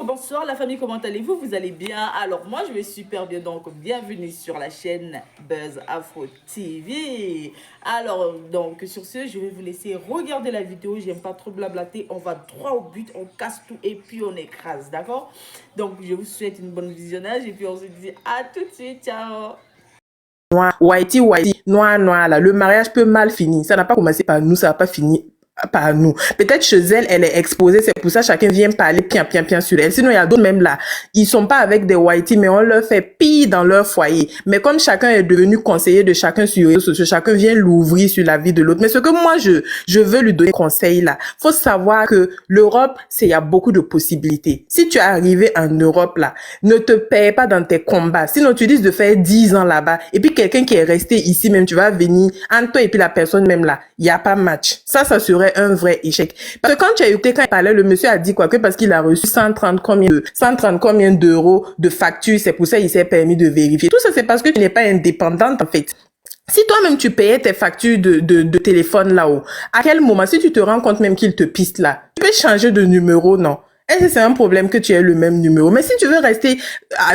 Bonsoir la famille, comment allez-vous? Vous allez bien? Alors moi je vais super bien, donc bienvenue sur la chaîne Buzz Afro TV. Alors donc sur ce, je vais vous laisser regarder la vidéo, j'aime pas trop blablater, on va droit au but, on casse tout et puis on écrase, d'accord? Donc je vous souhaite une bonne visionnage et puis on se dit à tout de suite, ciao! Whitey, noir, là. Le mariage peut mal finir. Ça n'a pas commencé par nous, ça n'a pas fini par nous. Peut-être chez elle, elle est exposée, c'est pour ça chacun vient parler bien sur elle. Sinon, il y a d'autres même là. Ils sont pas avec des Whitey, mais on leur fait pire dans leur foyer. Mais comme chacun est devenu conseiller de chacun sur les réseaux sociaux, chacun vient l'ouvrir sur la vie de l'autre. Mais ce que moi, je veux lui donner conseil là, faut savoir que l'Europe, il y a beaucoup de possibilités. Si tu es arrivé en Europe là, ne te perds pas dans tes combats. Sinon, tu dis de faire 10 ans là-bas, et puis quelqu'un qui est resté ici même, tu vas venir, entre toi et puis la personne même là, il n'y a pas match. Ça serait un vrai échec. Parce que quand tu as écouté, quand il parlait, le monsieur a dit quoi? Que parce qu'il a reçu 130 combien d'euros de facture, c'est pour ça qu'il s'est permis de vérifier. Tout ça, c'est parce que tu n'es pas indépendante, en fait. Si toi-même tu payais tes factures de téléphone là-haut, à quel moment, si tu te rends compte même qu'il te piste là, tu peux changer de numéro, non? Est-ce que c'est un problème que tu aies le même numéro? Mais si tu veux rester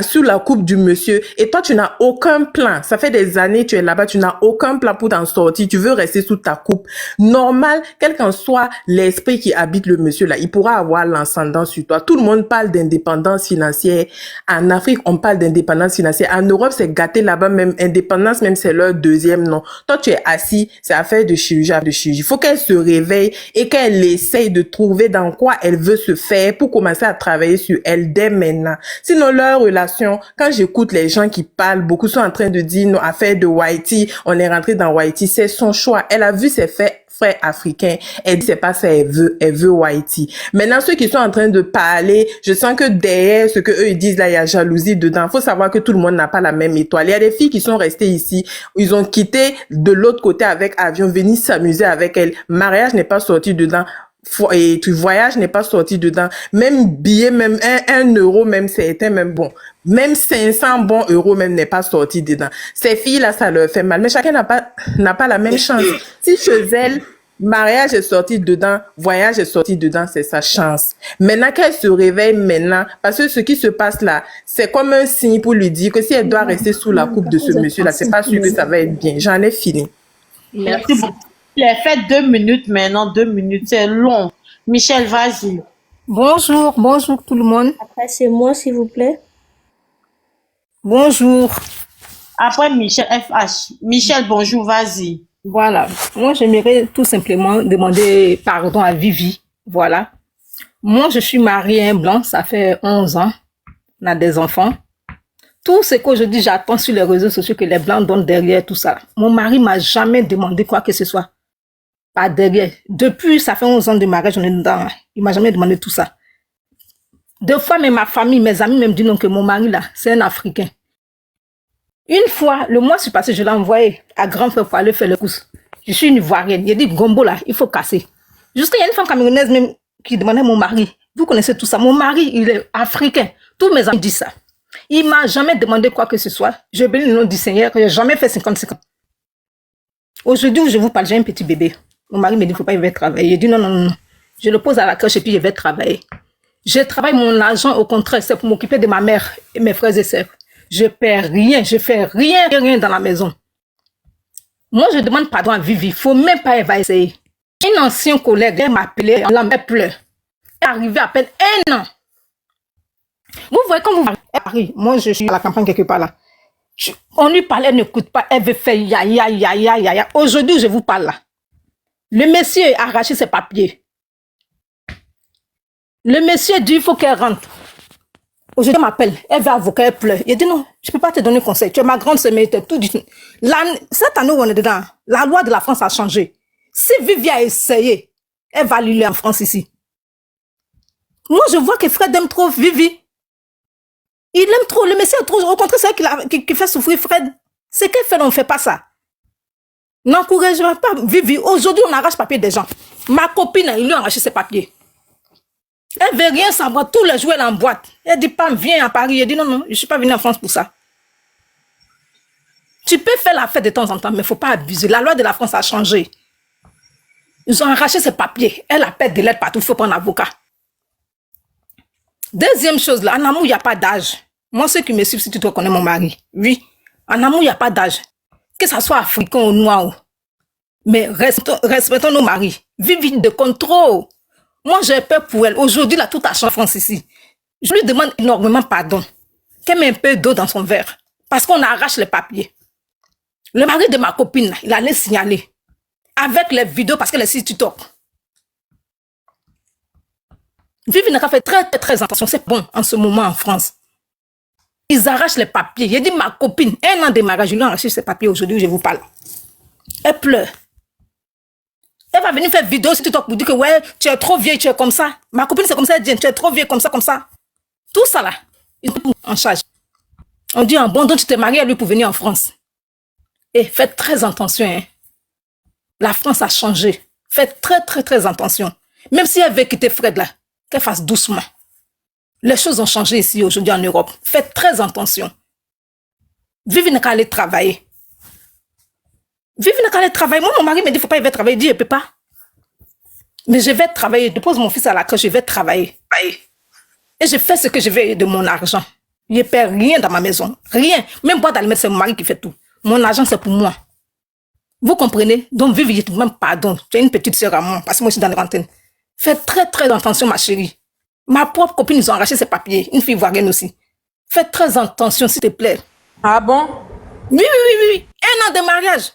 sous la coupe du monsieur et toi tu n'as aucun plan, ça fait des années que tu es là-bas, tu n'as aucun plan pour t'en sortir, tu veux rester sous ta coupe, normal, quel qu'en soit l'esprit qui habite le monsieur là, il pourra avoir l'ascendant sur toi. Tout le monde parle d'indépendance financière. En Afrique, on parle d'indépendance financière. En Europe, c'est gâté là-bas, même indépendance, même c'est leur deuxième nom. Toi, tu es assis, c'est affaire de chirurgie, Il faut qu'elle se réveille et qu'elle essaye de trouver dans quoi elle veut se faire pour commencer à travailler sur elle dès maintenant. Sinon, leur relation, quand j'écoute les gens qui parlent, beaucoup sont en train de dire, non, affaire de Whitey, on est rentré dans Whitey, c'est son choix. Elle a vu ses frères africains. Elle dit c'est pas ça, elle veut Whitey. Maintenant, ceux qui sont en train de parler, je sens que derrière ce que eux ils disent là, il y a jalousie dedans. Faut savoir que tout le monde n'a pas la même étoile. Il y a des filles qui sont restées ici, ils ont quitté de l'autre côté avec avion, venir s'amuser avec elle. Mariage n'est pas sorti dedans. Et tu voyages n'est pas sorti dedans. Même billet, même 1 euro, même c'était même bon. Même 500 bons euros même n'est pas sorti dedans. Ces filles-là, ça leur fait mal. Mais chacun n'a pas la même chance. Si chez elle, mariage est sorti dedans, voyage est sorti dedans, c'est sa chance. Maintenant qu'elle se réveille maintenant, parce que ce qui se passe là, c'est comme un signe pour lui dire que si elle doit rester sous la coupe de ce monsieur-là, c'est pas sûr que ça va être bien. J'en ai fini. Merci beaucoup. Il a fait 2 minutes maintenant, 2 minutes, c'est long. Michel, vas-y. Bonjour tout le monde. Après, c'est moi, s'il vous plaît. Bonjour. Après, Michel, FH. Michel, bonjour, vas-y. Voilà. Moi, j'aimerais tout simplement demander pardon à Vivi. Voilà. Moi, je suis mariée à un blanc, ça fait 11 ans. On a des enfants. Tout ce que je dis, j'attends sur les réseaux sociaux que les blancs donnent derrière tout ça. Mon mari m'a jamais demandé quoi que ce soit. Pas derrière. Depuis, ça fait 11 ans de mariage, on est dedans. Il m'a jamais demandé tout ça. 2 fois, mais ma famille, mes amis même disent non que mon mari là, c'est un Africain. Une fois, le mois s'est passé, je l'ai envoyé à grand frère pour aller faire le course. Je suis une Ivoirienne. Il a dit, Gombo là, il faut casser. Jusqu'à y a une femme camerounaise même qui demandait à mon mari. Vous connaissez tout ça. Mon mari, il est africain. Tous mes amis disent ça. Il m'a jamais demandé quoi que ce soit. Je bénis le nom du Seigneur, que j'ai jamais fait 50-50. Aujourd'hui où je vous parle, j'ai un petit bébé. Mon mari me dit, il ne faut pas, il va travailler. Je dis, non. Je le pose à la crèche et puis je vais travailler. Je travaille mon argent, au contraire, c'est pour m'occuper de ma mère et mes frères et sœurs. Je perds rien, je fais rien dans la maison. Moi, je demande pardon à Vivi. Il ne faut même pas, elle va essayer. Une ancienne collègue, elle m'a appelé, elle pleure. Elle est arrivée à peine 1 an. Vous voyez comme vous arrivez. Moi, je suis à la campagne quelque part là. On lui parle, elle n'écoute pas. Elle veut faire ya. Aujourd'hui, je vous parle là. Le monsieur a arraché ses papiers. Le monsieur dit, il faut qu'elle rentre. Aujourd'hui, elle m'appelle. Elle veut avocat, elle pleure. Il dit non, je ne peux pas te donner conseil. Tu es ma grande sœur, mais tout dit. Cette année où on est dedans, la loi de la France a changé. Si Vivi a essayé, elle va l'îler en France ici. Moi, je vois que Fred aime trop Vivi. Il aime trop. Le monsieur est trop. Au contraire, c'est elle qui fait souffrir Fred. C'est qu'elle fait, on ne fait pas ça. N'encouragez pas Vivi. Aujourd'hui, on arrache papier des gens. Ma copine, il lui a arraché ses papiers. Elle ne veut rien savoir. Tous les jours, elle est en boîte. Elle dit, Pam, viens à Paris. Elle dit, non, je ne suis pas venue en France pour ça. Tu peux faire la fête de temps en temps, mais il ne faut pas abuser. La loi de la France a changé. Ils ont arraché ses papiers. Elle appelle des lettres partout. Il faut prendre un avocat. Deuxième chose, là, en amour, il n'y a pas d'âge. Moi, ceux qui me suivent, si tu dois connaître mon mari, oui, en amour, il n'y a pas d'âge. Que ça soit africain ou noir. Mais respectons nos maris. Vive de contrôle. Moi, j'ai peur pour elle. Aujourd'hui, là, tout a changé en France ici. Je lui demande énormément pardon. Qu'elle met un peu d'eau dans son verre. Parce qu'on arrache les papiers. Le mari de ma copine, là, il allait signaler. Avec les vidéos, parce qu'elle est sur TikTok. Vivi n'a qu'à faire très, très, très attention. C'est bon en ce moment en France. Ils arrachent les papiers. J'ai dit ma copine, 1 an de mariage, je lui ai arraché ses papiers aujourd'hui où je vous parle. Elle pleure. Elle va venir faire vidéo sur TikTok pour dire que ouais, tu es trop vieille, tu es comme ça. Ma copine, c'est comme ça, elle dit, tu es trop vieille, comme ça, comme ça. Tout ça là, ils sont en charge. On dit, bon, donc tu t'es marié à lui pour venir en France. Et faites très attention. Hein. La France a changé. Faites très, très, très attention. Même si elle veut quitter Fred là, qu'elle fasse doucement. Les choses ont changé ici aujourd'hui en Europe. Faites très attention. Vivi n'a qu'à aller travailler. Vivi n'a qu'à aller travailler. Moi, mon mari me dit, il ne faut pas, il va travailler. Il dit, je ne peux pas. Mais je vais travailler. Je dépose mon fils à la crèche, je vais travailler. Et je fais ce que je veux de mon argent. Je ne perds rien dans ma maison. Rien. Même boîte d'allumettes, c'est mon mari qui fait tout. Mon argent, c'est pour moi. Vous comprenez? Donc, Vivi, je te demande pardon. Tu es une petite sœur à moi, parce que moi, je suis dans la vingtaine. Faites très, très attention, ma chérie. Ma propre copine, ils ont arraché ses papiers. Une fille ivoirienne aussi. Faites très attention, s'il te plaît. Ah bon? Oui, oui, oui, oui. 1 an de mariage.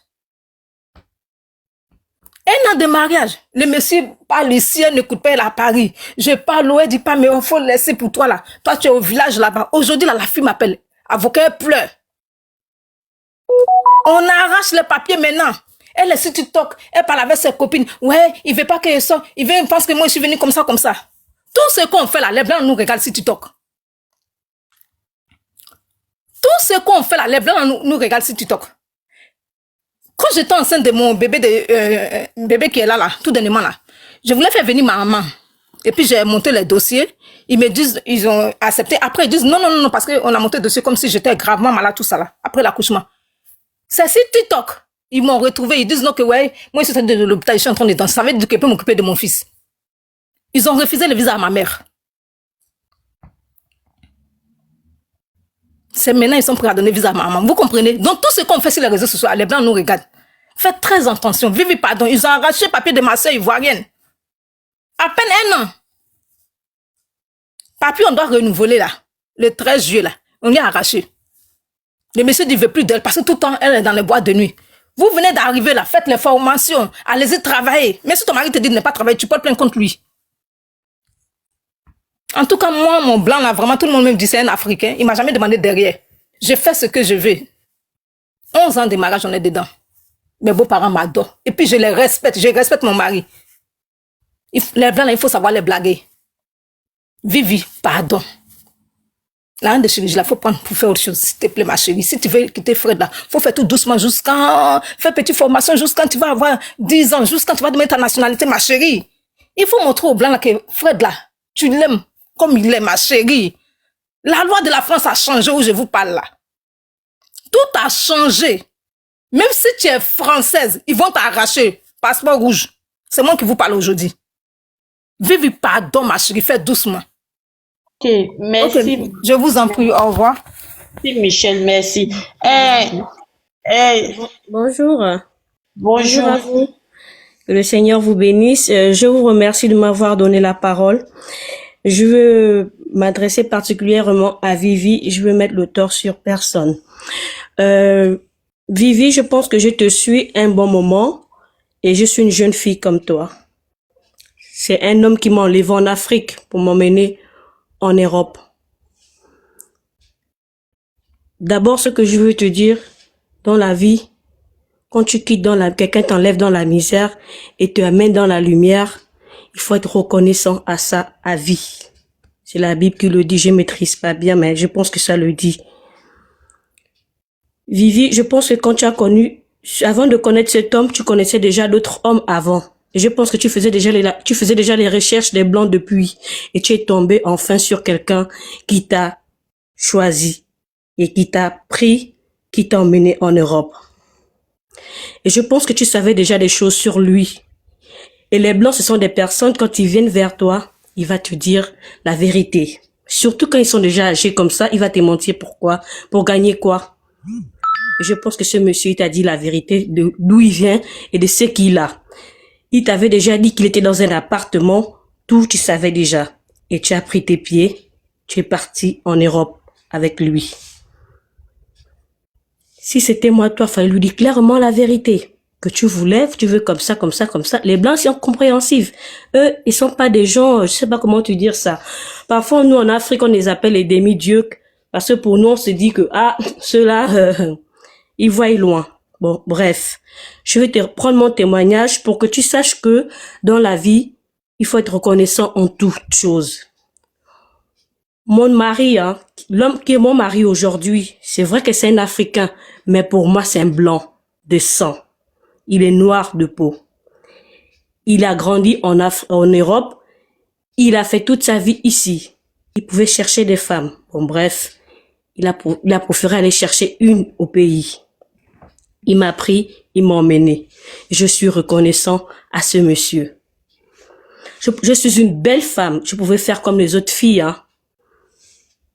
1 an de mariage. Le monsieur parle ici, elle n'écoute pas, elle est à Paris. Je parle, elle dit pas, mais il faut laisser pour toi là. Toi, tu es au village là-bas. Aujourd'hui, là, la fille m'appelle. Avocat, elle pleure. On arrache les papiers maintenant. Elle est sur TikTok. Elle parle avec ses copines. Ouais, il veut pas qu'elle sorte. Il pense que moi, je suis venue comme ça, comme ça. Tout ce qu'on fait là, les blancs nous regardent sur TikTok. Tout ce qu'on fait là, les blancs nous regardent sur TikTok. Quand j'étais enceinte de mon bébé, bébé qui est là, tout dernièrement là, je voulais faire venir ma maman. Et puis j'ai monté les dossiers. Ils me disent, ils ont accepté. Après, ils disent non, non, non, parce qu'on a monté le dossier comme si j'étais gravement malade, tout ça là, après l'accouchement. C'est sur TikTok. Ils m'ont retrouvé. Ils disent non, que ouais, moi, je suis de l'hôpital, je suis en train de danser. Ça veut dire que je peux m'occuper de mon fils. Ils ont refusé le visa à ma mère. C'est maintenant ils sont prêts à donner visa à ma maman. Vous comprenez? Donc tout ce qu'on fait sur les réseaux sociaux, les blancs nous regardent. Faites très attention. Vivi, pardon. Ils ont arraché le papier de ma soeur ivoirienne. À peine 1 an. Papier, on doit renouveler là. Le 13 juillet là. On y a arraché. Le monsieur ne veut plus d'elle parce que tout le temps, elle est dans les boîtes de nuit. Vous venez d'arriver là, faites les formations, allez-y travailler. Mais si ton mari te dit de ne pas travailler, tu peux te plaindre contre lui. En tout cas, moi, mon blanc là, vraiment, tout le monde me dit c'est un Africain. Il ne m'a jamais demandé derrière. Je fais ce que je veux. 11 ans de mariage, on est dedans. Mes beaux-parents m'adorent. Et puis, je les respecte. Je respecte mon mari. Les blancs là, il faut savoir les blaguer. Vivi, pardon. La haine de chirurgie, il faut prendre pour faire autre chose. S'il te plaît, ma chérie. Si tu veux quitter Fred, là, il faut faire tout doucement jusqu'à faire petite formation jusqu'à tu vas avoir 10 ans, jusqu'à tu vas demander ta nationalité, ma chérie. Il faut montrer aux Blancs là, que Fred, là, tu l'aimes comme il est, ma chérie. La loi de la France a changé où je vous parle là. Tout a changé. Même si tu es française, ils vont t'arracher. Passeport rouge. C'est moi qui vous parle aujourd'hui. Vivi, pardon, ma chérie, fais doucement. Ok, merci. Okay. Je vous en prie, au revoir. Merci, Michel, merci. Bonjour. Bonjour. À vous. Que le Seigneur vous bénisse. Je vous remercie de m'avoir donné la parole. Je veux m'adresser particulièrement à Vivi. Je veux mettre le tort sur personne. Vivi, je pense que je te suis un bon moment et je suis une jeune fille comme toi. C'est un homme qui m'a enlevé en Afrique pour m'emmener en Europe. D'abord, ce que je veux te dire, dans la vie, quand tu quittes quelqu'un t'enlève dans la misère et te amène dans la lumière, il faut être reconnaissant à ça à vie. C'est la Bible qui le dit, je maîtrise pas bien, mais je pense que ça le dit. Vivi, je pense que quand tu as avant de connaître cet homme, tu connaissais déjà d'autres hommes avant. Et je pense que tu faisais déjà les recherches des blancs depuis. Et tu es tombé enfin sur quelqu'un qui t'a choisi et qui t'a pris, qui t'a emmené en Europe. Et je pense que tu savais déjà des choses sur lui. Et les blancs, ce sont des personnes, quand ils viennent vers toi, ils vont te dire la vérité. Surtout quand ils sont déjà âgés comme ça, il va te mentir. Pourquoi? Pour gagner quoi? Je pense que ce monsieur, il t'a dit la vérité de d'où il vient et de ce qu'il a. Il t'avait déjà dit qu'il était dans un appartement. Tout, tu savais déjà. Et tu as pris tes pieds. Tu es parti en Europe avec lui. Si c'était moi, toi, fallait lui dire clairement la vérité. Que tu voulais, tu veux comme ça, comme ça, comme ça. Les Blancs sont compréhensifs. Eux, ils sont pas des gens, je sais pas comment te dire ça. Parfois, nous, en Afrique, on les appelle les demi-dieux. Parce que pour nous, on se dit que, ah, ceux-là, ils voient loin. Bon, bref. Je vais te prendre mon témoignage pour que tu saches que dans la vie, il faut être reconnaissant en toutes choses. Mon mari, hein, l'homme qui est mon mari aujourd'hui, c'est vrai que c'est un Africain, mais pour moi, c'est un blanc de sang. Il est noir de peau. Il a grandi en Europe. Il a fait toute sa vie ici. Il pouvait chercher des femmes. Bon, bref, il a préféré aller chercher une au pays. Il m'a pris, il m'a emmené. Je suis reconnaissant à ce monsieur. Je suis une belle femme. Je pouvais faire comme les autres filles, hein.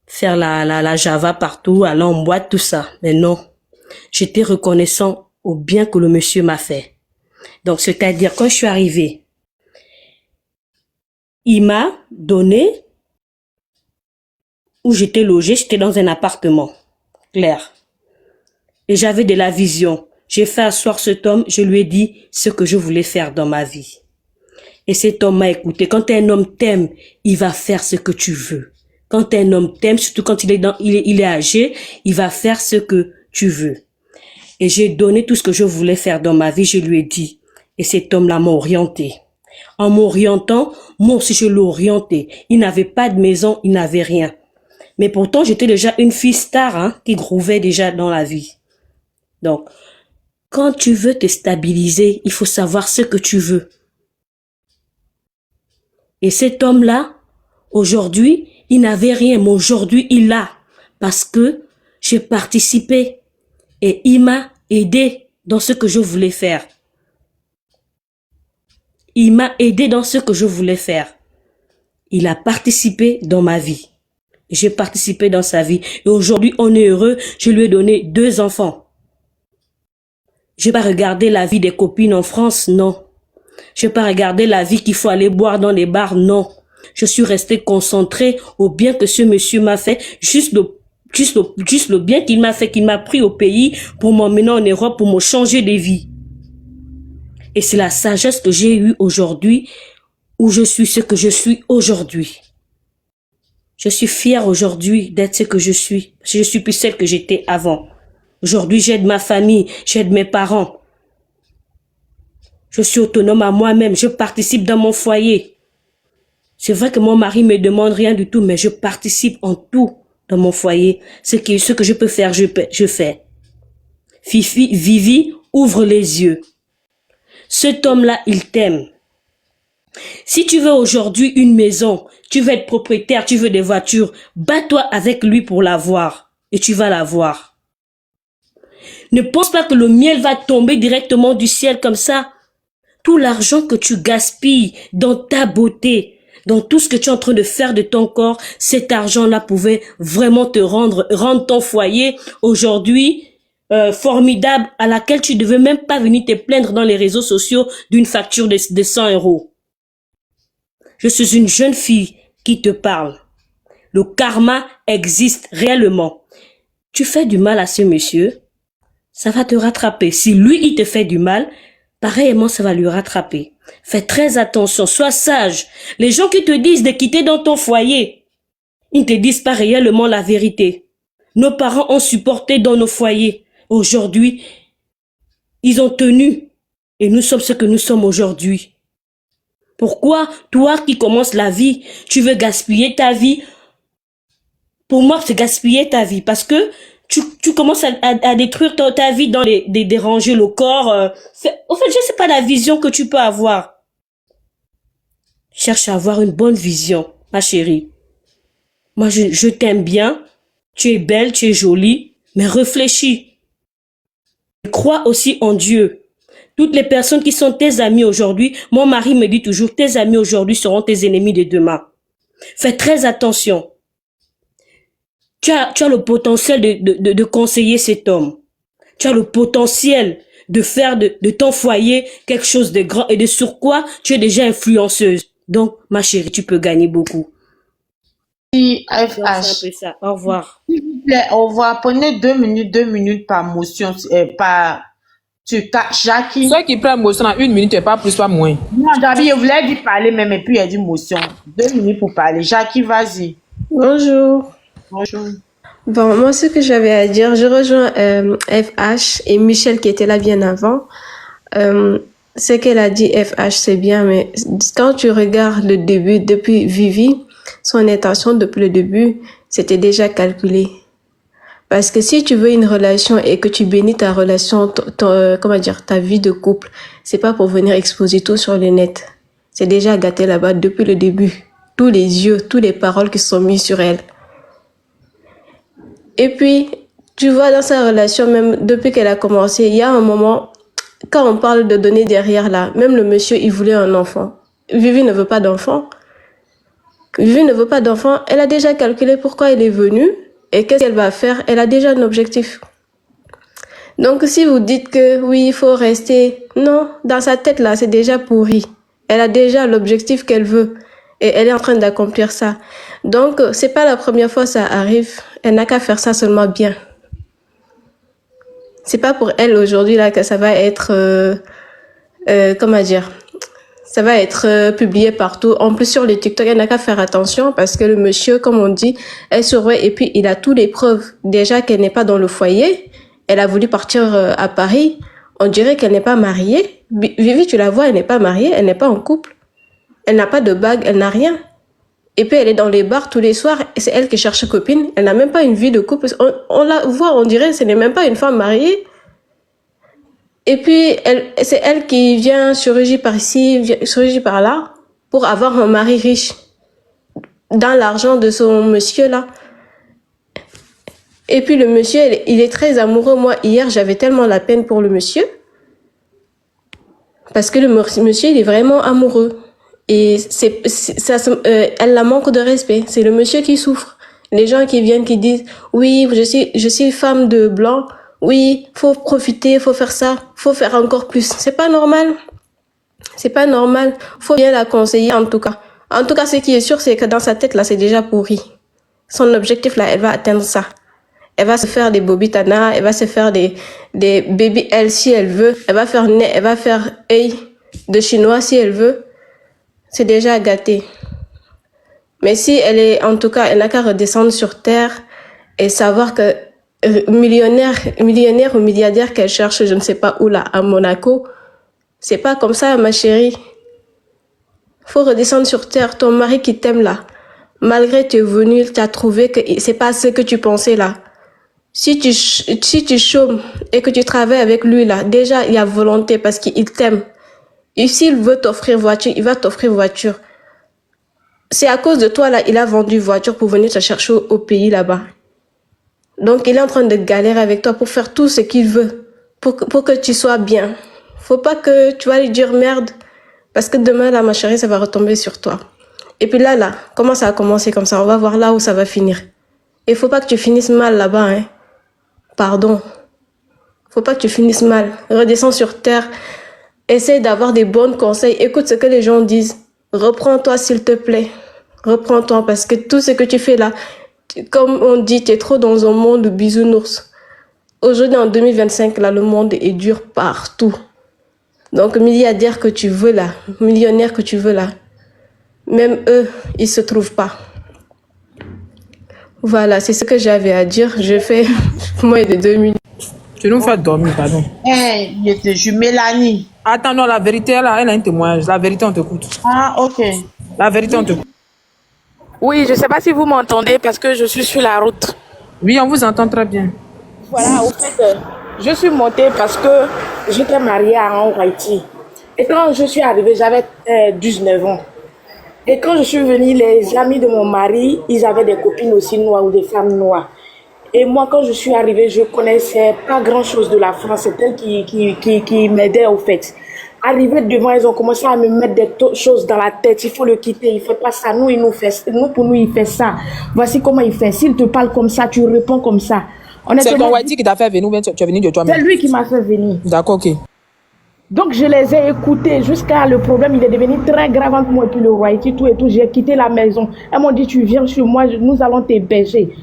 Faire la Java partout, aller en boîte, tout ça. Mais non. J'étais reconnaissant au bien que le monsieur m'a fait. Donc, c'est-à-dire, quand je suis arrivée, il m'a donné où j'étais logée. J'étais dans un appartement. Clair. Et j'avais de la vision. J'ai fait asseoir cet homme. Je lui ai dit ce que je voulais faire dans ma vie. Et cet homme m'a écouté. Quand un homme t'aime, il va faire ce que tu veux. Quand un homme t'aime, surtout quand il est âgé, il va faire ce que tu veux. Et j'ai donné tout ce que je voulais faire dans ma vie, je lui ai dit. Et cet homme-là m'a orienté. En m'orientant, moi aussi je l'ai orienté. Il n'avait pas de maison, il n'avait rien. Mais pourtant, j'étais déjà une fille star, hein, qui grouvait déjà dans la vie. Donc, quand tu veux te stabiliser, il faut savoir ce que tu veux. Et cet homme-là, aujourd'hui, il n'avait rien, mais aujourd'hui, il l'a. Parce que j'ai participé et il m'a aidé dans ce que je voulais faire. Il m'a aidé dans ce que je voulais faire. Il a participé dans ma vie. J'ai participé dans sa vie. Et aujourd'hui, on est heureux. Je lui ai donné 2 enfants. Je n'ai pas regardé la vie des copines en France, non. Je n'ai pas regardé la vie qu'il faut aller boire dans les bars, non. Je suis restée concentrée au bien que ce monsieur m'a fait, juste le bien qu'il m'a fait, qu'il m'a pris au pays pour m'emmener en Europe, pour me changer de vie. Et c'est la sagesse que j'ai eue aujourd'hui, où je suis ce que je suis aujourd'hui. Je suis fière aujourd'hui d'être ce que je suis. Je suis plus celle que j'étais avant. Aujourd'hui, j'aide ma famille, j'aide mes parents. Je suis autonome à moi-même, je participe dans mon foyer. C'est vrai que mon mari me demande rien du tout, mais je participe en tout dans mon foyer. Ce que je peux faire, je fais. Vivi, ouvre les yeux. Cet homme-là, il t'aime. Si tu veux aujourd'hui une maison, tu veux être propriétaire, tu veux des voitures, bats-toi avec lui pour l'avoir. Et tu vas l'avoir. Ne pense pas que le miel va tomber directement du ciel comme ça. Tout l'argent que tu gaspilles dans ta beauté, dans tout ce que tu es en train de faire de ton corps, cet argent-là pouvait vraiment te rendre ton foyer aujourd'hui formidable, à laquelle tu ne devais même pas venir te plaindre dans les réseaux sociaux d'une facture de 100 €. Je suis une jeune fille qui te parle. Le karma existe réellement. Tu fais du mal à ce monsieur, ça va te rattraper. Si lui, il te fait du mal, pareillement, ça va lui rattraper. Fais très attention, sois sage. Les gens qui te disent de quitter dans ton foyer, ils ne te disent pas réellement la vérité. Nos parents ont supporté dans nos foyers. Aujourd'hui, ils ont tenu. Et nous sommes ce que nous sommes aujourd'hui. Pourquoi, toi qui commences la vie, tu veux gaspiller ta vie? Pour moi, c'est gaspiller ta vie. Parce que tu commences à détruire ta vie dans déranger le corps. En fait, je sais pas la vision que tu peux avoir. Cherche à avoir une bonne vision, ma chérie. Moi, je t'aime bien. Tu es belle, tu es jolie. Mais réfléchis. Crois aussi en Dieu. Toutes les personnes qui sont tes amis aujourd'hui, mon mari me dit toujours, tes amis aujourd'hui seront tes ennemis de demain. Fais très attention. Tu as le potentiel de conseiller cet homme. Tu as le potentiel de faire de ton foyer quelque chose de grand et de sur quoi tu es déjà influenceuse. Donc, ma chérie, tu peux gagner beaucoup. Donc, c'est un FH. peu ça. Au revoir. S'il vous plaît, au revoir. Prenez 2 minutes par motion, par, Jackie. Ceux qui prennent motion en 1 minute, et pas plus, pas moins. Non, Dabi, je voulais dire parler même, et puis il a dit motion. 2 minutes pour parler. Jackie, vas-y. Bonjour. Bonjour. Bon, moi, ce que j'avais à dire, je rejoins FH et Michel qui était là bien avant. Ce qu'elle a dit, FH, c'est bien, mais quand tu regardes le début, depuis Vivi, son intention depuis le début, c'était déjà calculé. Parce que si tu veux une relation et que tu bénis ta relation, comment dire, ta vie de couple, c'est pas pour venir exposer tout sur le net. C'est déjà gâté là-bas depuis le début. Tous les yeux, toutes les paroles qui sont mises sur elle. Et puis, tu vois, dans sa relation, même depuis qu'elle a commencé, il y a un moment, quand on parle de donner derrière là, même le monsieur, il voulait un enfant. Vivi ne veut pas d'enfant. Vivi ne veut pas d'enfant. Elle a déjà calculé pourquoi elle est venue et qu'est-ce qu'elle va faire. Elle a déjà un objectif. Donc, si vous dites que oui, il faut rester, non, dans sa tête là, c'est déjà pourri. Elle a déjà l'objectif qu'elle veut et elle est en train d'accomplir ça. Donc, c'est pas la première fois que ça arrive. Elle n'a qu'à faire ça seulement bien. C'est pas pour elle aujourd'hui là que ça va être, comment dire, ça va être publié partout. En plus sur les TikTok, elle n'a qu'à faire attention parce que le monsieur, comme on dit, elle surveille et puis il a toutes les preuves. Déjà qu'elle n'est pas dans le foyer, elle a voulu partir à Paris. On dirait qu'elle n'est pas mariée. Vivi, tu la vois, elle n'est pas mariée, elle n'est pas en couple. Elle n'a pas de bague, elle n'a rien. Et puis elle est dans les bars tous les soirs, et c'est elle qui cherche copine. Elle n'a même pas une vie de couple. On la voit, on dirait que ce n'est même pas une femme mariée. Et puis c'est elle qui vient chirurgie par ici, chirurgie par là, pour avoir un mari riche. Dans l'argent de son monsieur là. Et puis le monsieur, il est très amoureux. Moi, hier, j'avais tellement la peine pour le monsieur. Parce que le monsieur, il est vraiment amoureux. Et elle la manque de respect. C'est le monsieur qui souffre. Les gens qui viennent, qui disent, oui, je suis femme de blanc. Oui, faut profiter, faut faire ça, faut faire encore plus. C'est pas normal. C'est pas normal. Faut bien la conseiller, en tout cas. En tout cas, ce qui est sûr, c'est que dans sa tête, là, c'est déjà pourri. Son objectif, là, elle va atteindre ça. Elle va se faire des bobitana, elle va se faire des baby L si elle veut. Elle va faire nez, elle va faire œil de chinois si elle veut. C'est déjà gâté. Mais si elle est, en tout cas, elle n'a qu'à redescendre sur terre et savoir que millionnaire ou milliardaire qu'elle cherche, je ne sais pas où là, à Monaco, c'est pas comme ça, ma chérie. Faut redescendre sur terre. Ton mari qui t'aime là, malgré que tu es venu, tu as trouvé que c'est pas ce que tu pensais là. Si tu chômes et que tu travailles avec lui là, déjà il y a volonté parce qu'il t'aime. Et s'il veut t'offrir voiture, il va t'offrir voiture. C'est à cause de toi, là, il a vendu voiture pour venir te chercher au pays, là-bas. Donc, il est en train de galérer avec toi pour faire tout ce qu'il veut, pour que tu sois bien. Faut pas que tu vas lui dire merde, parce que demain, là, ma chérie, ça va retomber sur toi. Et puis là, comment ça a commencé comme ça? On va voir là où ça va finir. Et faut pas que tu finisses mal là-bas, hein. Pardon. Faut pas que tu finisses mal. Redescends sur terre. Essaye d'avoir des bons conseils. Écoute ce que les gens disent. Reprends-toi, s'il te plaît. Reprends-toi, parce que tout ce que tu fais là, comme on dit, tu es trop dans un monde de bisounours. Aujourd'hui, en 2025, là, le monde est dur partout. Donc, milliardaire que tu veux là, millionnaire que tu veux là, même eux, ils se trouvent pas. Voilà, c'est ce que j'avais à dire. Je fais moins de 2 minutes. Tu nous fais dormir, pardon. Eh, je te jure, Mélanie. Attends, non, la vérité, là, elle a un témoignage. La vérité, on t'écoute. Ah, ok. La vérité, on t'écoute. Oui, je ne sais pas si vous m'entendez parce que je suis sur la route. Oui, on vous entend très bien. Voilà, au fait, je suis montée parce que j'étais mariée à Haïti. Et quand je suis arrivée, j'avais 19 ans. Et quand je suis venue, les amis de mon mari, ils avaient des copines aussi noires ou des femmes noires. Et moi, quand je suis arrivée, je connaissais pas grand-chose de la France. C'est elle qui m'aidait, au fait. Arrivé devant, ils ont commencé à me mettre des choses dans la tête. Il faut le quitter, il fait pas ça. Nous, il nous fait, nous pour nous, il fait ça. Voici comment il fait. S'il te parle comme ça, tu réponds comme ça. C'est Honnêtement, ton Whitey qui t'a fait venir ou bien tu es venu de c'est toi-même? lui qui m'a fait venir. D'accord, ok. Donc, je les ai écoutés jusqu'à le problème, il est devenu très grave entre moi et puis le Whitey, tout et tout. J'ai quitté la maison. Elles m'ont dit, tu viens chez moi, nous allons t'héberger.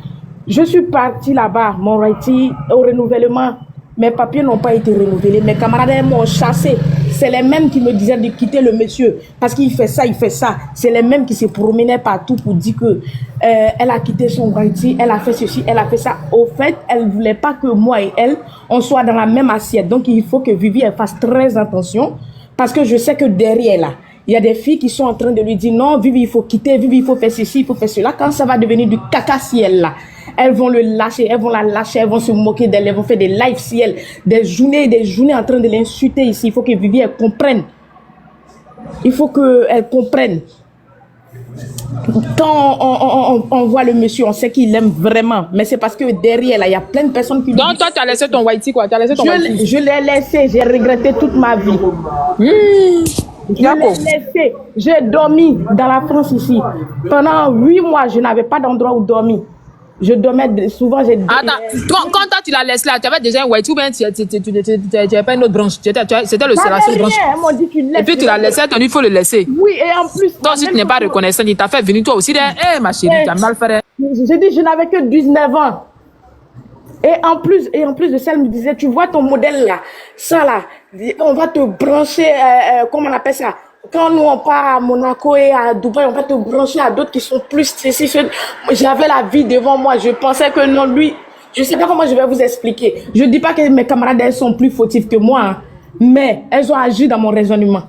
Je suis partie là-bas, mon Whitey, au renouvellement. Mes papiers n'ont pas été renouvelés. Mes camarades elles m'ont chassé. C'est les mêmes qui me disaient de quitter le monsieur. Parce qu'il fait ça, il fait ça. C'est les mêmes qui se promenaient partout pour dire que elle a quitté son Whitey, elle a fait ceci, elle a fait ça. Au fait, elle ne voulait pas que moi et elle, on soit dans la même assiette. Donc, il faut que Vivi elle fasse très attention. Parce que je sais que derrière là, il y a des filles qui sont en train de lui dire non, Vivi, il faut quitter, Vivi, il faut faire ceci, il faut faire cela. Quand ça va devenir du caca ciel là, elles vont le lâcher, elles vont la lâcher, elles vont se moquer d'elle, elles vont faire des lives ciel, des journées en train de l'insulter ici. Il faut que Vivi, elle comprenne. Il faut qu'elle comprenne. Quand on voit le monsieur, on sait qu'il l'aime vraiment. Mais c'est parce que derrière, là, il y a plein de personnes qui lui Donc, disent... toi, tu as laissé ton Whitey, quoi? Tu as laissé ton Whitey? Je l'ai laissé, j'ai regretté toute ma vie. Je D'accord. l'ai laissé. J'ai dormi dans la France ici. Pendant 8 mois, je n'avais pas d'endroit où dormir. Je dormais souvent. Attends, quand toi, tu l'as laissé là, tu avais déjà un Whitey ou bien tu n'avais pas une autre branche? C'était la seule branche. Elles m'ont dit, tu laisses. Et puis, tu l'as laissé, elle t'a dit, il faut le laisser. Oui, et en plus... Toi aussi, tu n'es pas reconnaissant. Il t'a fait venir toi aussi. Eh, ma chérie, tu as mal fait. J'ai dit, je n'avais que 19 ans. Et en plus de ça, elle me disait, tu vois ton modèle là, ça là, on va te brancher, comment on appelle ça? Quand nous on part à Monaco et à Dubaï, on va te brancher à d'autres qui sont plus stressés. J'avais la vie devant moi, je pensais que non, lui, je sais pas comment je vais vous expliquer. Je dis pas que mes camarades, elles sont plus fautives que moi, hein, mais elles ont agi dans mon raisonnement.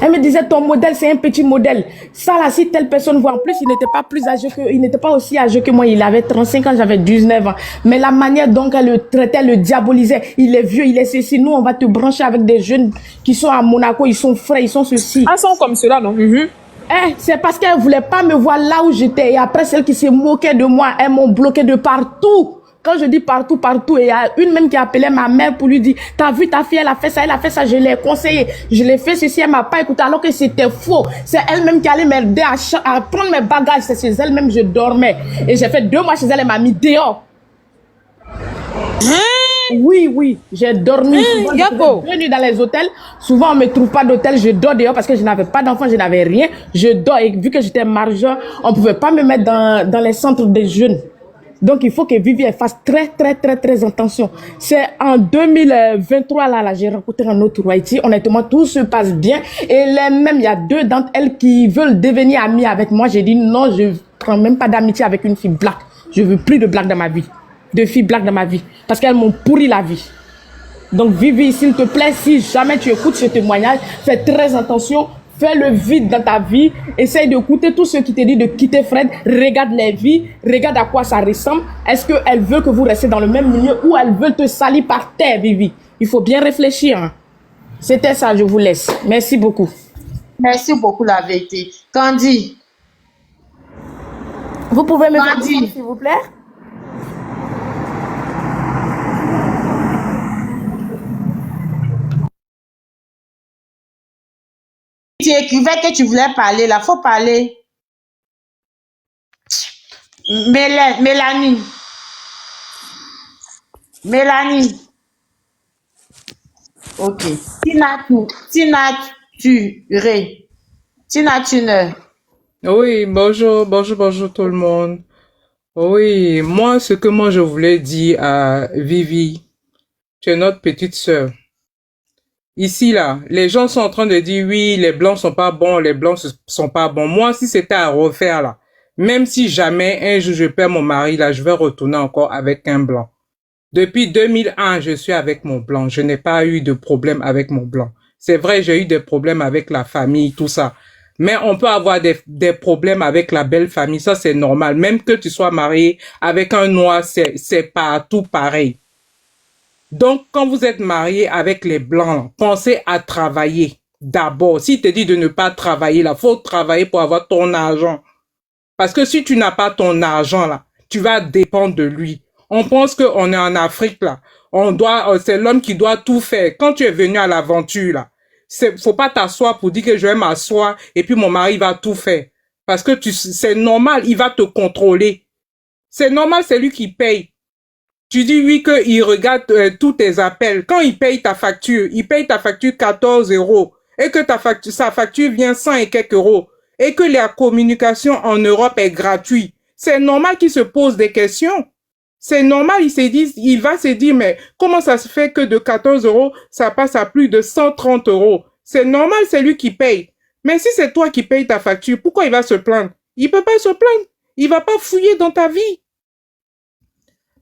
Elle me disait, ton modèle, c'est un petit modèle. Ça, là, si telle personne voit, en plus, il n'était pas aussi âgé que moi. Il avait 35 ans, j'avais 19 ans. Mais la manière dont elle le traitait, elle le diabolisait. Il est vieux, il est ceci. Nous, on va te brancher avec des jeunes qui sont à Monaco, ils sont frais, ils sont ceci. Elles sont comme cela, non? C'est parce qu'elle voulait pas me voir là où j'étais. Et après, celles qui se moquaient de moi, elles m'ont bloqué de partout. Quand je dis partout, et il y a une même qui appelait ma mère pour lui dire, t'as vu ta fille, elle a fait ça, je l'ai conseillé, je l'ai fait ceci, elle m'a pas écouté alors que c'était faux. C'est elle-même qui allait m'aider à prendre mes bagages, c'est chez elle-même, je dormais. Et j'ai fait 2 mois chez elle, elle m'a mis dehors. Oui, j'ai dormi. Souvent, je suis venue dans les hôtels. Souvent, on ne me trouve pas d'hôtel. Je dors dehors parce que je n'avais pas d'enfant, je n'avais rien. Je dors et vu que j'étais majeur, on ne pouvait pas me mettre dans les centres des jeunes. Donc, il faut que Vivi elle fasse très attention. C'est en 2023, là, j'ai rencontré un autre Whitey. Honnêtement, tout se passe bien. Et même, il y a 2 d'entre elles qui veulent devenir amies avec moi. J'ai dit non, je ne prends même pas d'amitié avec une fille black. Je veux plus de black dans ma vie. De filles black dans ma vie. Parce qu'elles m'ont pourri la vie. Donc, Vivi, s'il te plaît, si jamais tu écoutes ce témoignage, fais très attention. Fais le vide dans ta vie. Essaye d'écouter tout ce qui te dit de quitter Fred. Regarde les vies. Regarde à quoi ça ressemble. Est-ce qu'elle veut que vous restiez dans le même milieu ou elle veut te salir par terre, Vivi? Il faut bien réfléchir. Hein. C'était ça, je vous laisse. Merci beaucoup. Merci beaucoup, la vérité. Candy. Vous pouvez me Candy. faire s'il vous plaît? Tu écrivais que tu voulais parler, là, faut parler. Mélanie. Ok. Tina Turner. Oui, bonjour tout le monde. Oui, moi, ce que moi je voulais dire à Vivi, tu es notre petite sœur. Ici, là, les gens sont en train de dire, oui, les blancs sont pas bons, les blancs sont pas bons. Moi, si c'était à refaire, là, même si jamais un jour je perds mon mari, là, je vais retourner encore avec un blanc. Depuis 2001, je suis avec mon blanc. Je n'ai pas eu de problème avec mon blanc. C'est vrai, j'ai eu des problèmes avec la famille, tout ça. Mais on peut avoir des problèmes avec la belle famille, ça c'est normal. Même que tu sois marié avec un noir, c'est partout pareil. Donc, quand vous êtes marié avec les blancs, pensez à travailler d'abord. S'il te dit de ne pas travailler, là, faut travailler pour avoir ton argent. Parce que si tu n'as pas ton argent, là, tu vas dépendre de lui. On pense qu'on est en Afrique, là. c'est l'homme qui doit tout faire. Quand tu es venu à l'aventure, là, faut pas t'asseoir pour dire que je vais m'asseoir et puis mon mari va tout faire. Parce que c'est normal, il va te contrôler. C'est normal, c'est lui qui paye. Tu dis oui qu'il regarde tous tes appels. Quand il paye ta facture 14 € et que sa facture vient 100 et quelques euros et que la communication en Europe est gratuite. C'est normal qu'il se pose des questions. C'est normal, il va se dire, mais comment ça se fait que de 14 €, ça passe à plus de 130 €? C'est normal, c'est lui qui paye. Mais si c'est toi qui payes ta facture, pourquoi il va se plaindre? Il peut pas se plaindre. Il va pas fouiller dans ta vie.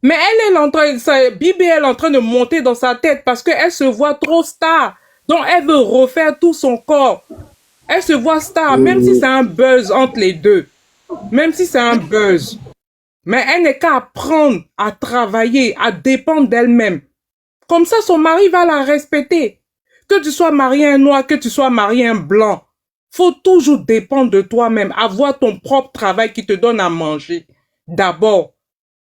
Mais Bibi, elle est en train de monter dans sa tête parce qu'elle se voit trop star. Donc, elle veut refaire tout son corps. Elle se voit star, même si c'est un buzz entre les deux. Même si c'est un buzz. Mais elle n'est qu'à apprendre à travailler, à dépendre d'elle-même. Comme ça, son mari va la respecter. Que tu sois marié un noir, que tu sois marié un blanc. Faut toujours dépendre de toi-même. Avoir ton propre travail qui te donne à manger. D'abord.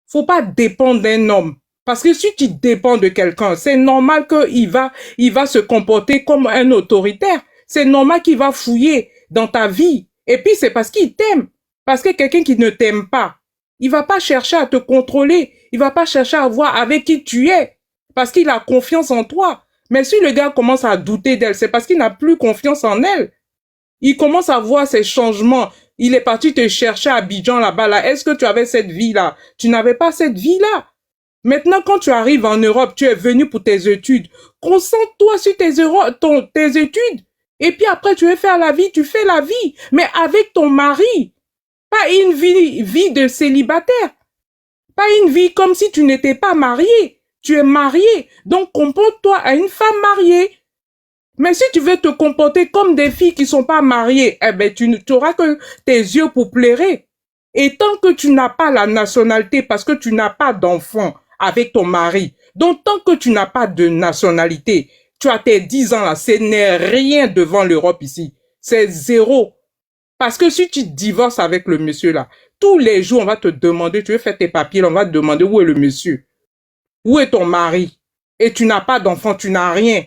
Faut pas dépendre d'un homme. Parce que si tu dépends de quelqu'un, c'est normal qu'il va se comporter comme un autoritaire. C'est normal qu'il va fouiller dans ta vie. Et puis c'est parce qu'il t'aime. Parce que quelqu'un qui ne t'aime pas, il va pas chercher à te contrôler. Il va pas chercher à voir avec qui tu es. Parce qu'il a confiance en toi. Mais si le gars commence à douter d'elle, c'est parce qu'il n'a plus confiance en elle. Il commence à voir ces changements. Il est parti te chercher à Abidjan là-bas. Là. Est-ce que tu avais cette vie-là? Tu n'avais pas cette vie-là. Maintenant, quand tu arrives en Europe, tu es venu pour tes études. Concentre-toi sur tes études. Et puis après, tu veux faire la vie, tu fais la vie. Mais avec ton mari. Pas une vie de célibataire. Pas une vie comme si tu n'étais pas marié. Tu es marié. Donc, comporte-toi à une femme mariée. Mais si tu veux te comporter comme des filles qui sont pas mariées, eh ben, tu n'auras que tes yeux pour pleurer. Et tant que tu n'as pas la nationalité, parce que tu n'as pas d'enfant avec ton mari, donc tant que tu n'as pas de nationalité, tu as tes 10 ans là, ce n'est rien devant l'Europe ici. C'est zéro. Parce que si tu divorces avec le monsieur là, tous les jours, on va te demander, tu veux faire tes papiers, on va te demander où est le monsieur? Où est ton mari? Et tu n'as pas d'enfant, tu n'as rien.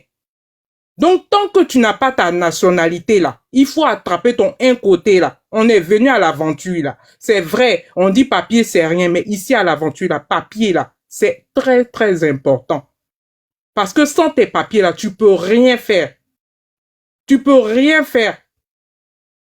Donc, tant que tu n'as pas ta nationalité là, il faut attraper ton un côté là. On est venu à l'aventure là. C'est vrai, on dit papier c'est rien, mais ici à l'aventure là, papier là, c'est très très important. Parce que sans tes papiers là, tu peux rien faire. Tu peux rien faire.